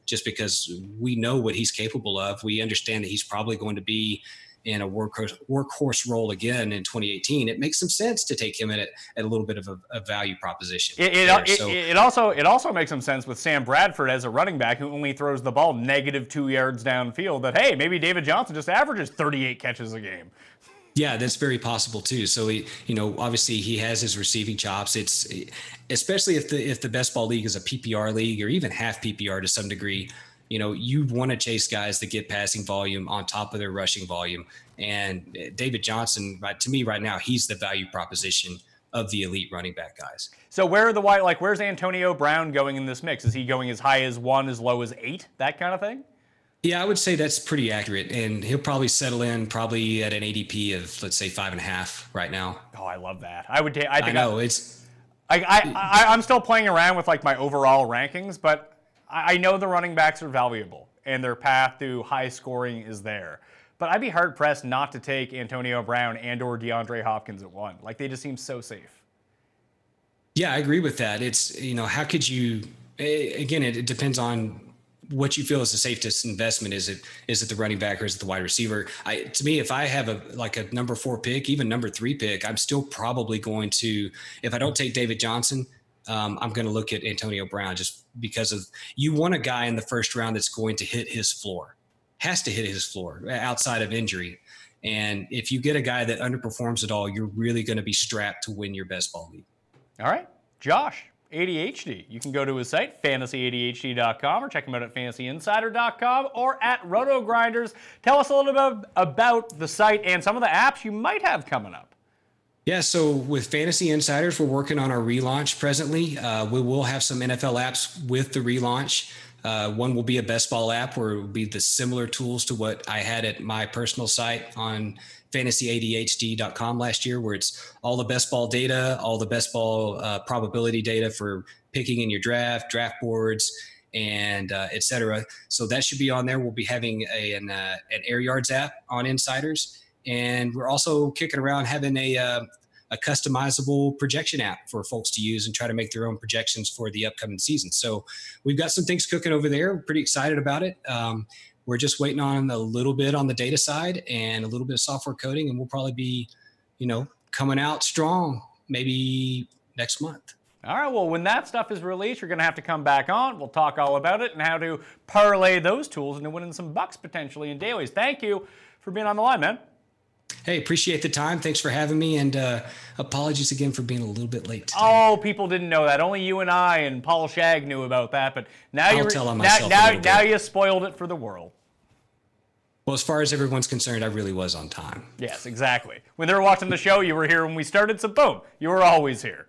just because we know what he's capable of. We understand that he's probably going to be in a workhorse role again in 2018. It makes some sense to take him at a little bit of a value proposition. It also makes some sense with Sam Bradford as a running back who only throws the ball -2 yards downfield, that, hey, maybe David Johnson just averages 38 catches a game. Yeah, that's very possible too. So obviously he has his receiving chops. It's especially if the best ball league is a PPR league or even half PPR to some degree. You want to chase guys that get passing volume on top of their rushing volume. And David Johnson, to me right now, he's the value proposition of the elite running back guys. So where's Antonio Brown going in this mix? Is he going as high as 1, as low as 8, that kind of thing? Yeah, I would say that's pretty accurate. And he'll probably settle in probably at an ADP of, let's say, 5.5 right now. Oh, I love that. I'm still playing around with my overall rankings, but I know the running backs are valuable and their path to high scoring is there. But I'd be hard pressed not to take Antonio Brown and or DeAndre Hopkins at 1. They just seem so safe. Yeah, I agree with that. It's, how could you, again, it depends on what you feel is the safest investment. Is it the running back or is it the wide receiver? To me, if I have a number 4 pick, even number 3 pick, I'm still probably going to, if I don't take David Johnson, I'm going to look at Antonio Brown, just because you want a guy in the first round that's going to hit his floor, has to hit his floor outside of injury. And if you get a guy that underperforms at all, you're really going to be strapped to win your best ball league. All right, Josh, ADHD. You can go to his site, fantasyadhd.com, or check him out at fantasyinsider.com or at RotoGrinders. Tell us a little bit about the site and some of the apps you might have coming up. Yeah, so with Fantasy Insiders, we're working on our relaunch presently. We will have some NFL apps with the relaunch. One will be a best ball app where it will be the similar tools to what I had at my personal site on fantasyadhd.com last year, where it's all the best ball data, all the best ball probability data for picking in your draft boards, and et cetera. So that should be on there. We'll be having an Air Yards app on Insiders. And we're also kicking around having a customizable projection app for folks to use and try to make their own projections for the upcoming season. So we've got some things cooking over there. We're pretty excited about it. We're just waiting on a little bit on the data side and a little bit of software coding, and we'll probably be, coming out strong maybe next month. All right, well, when that stuff is released, you're going to have to come back on. We'll talk all about it and how to parlay those tools into winning some bucks potentially in dailies. Thank you for being on the line, man. Hey, appreciate the time. Thanks for having me, and apologies again for being a little bit late today. Oh, people didn't know that. Only you and I and Paul Shag knew about that, but now now you spoiled it for the world. Well, as far as everyone's concerned, I really was on time. Yes, exactly. When they were watching the show, you were here when we started, so boom, you were always here.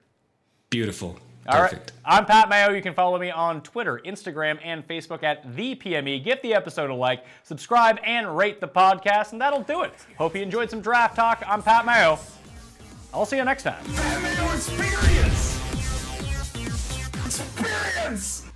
Beautiful. All right. Perfect. I'm Pat Mayo. You can follow me on Twitter, Instagram, and Facebook at the PME. Give the episode a like, subscribe, and rate the podcast, and that'll do it. Hope you enjoyed some draft talk. I'm Pat Mayo. I'll see you next time. Pat Mayo Experience! Experience!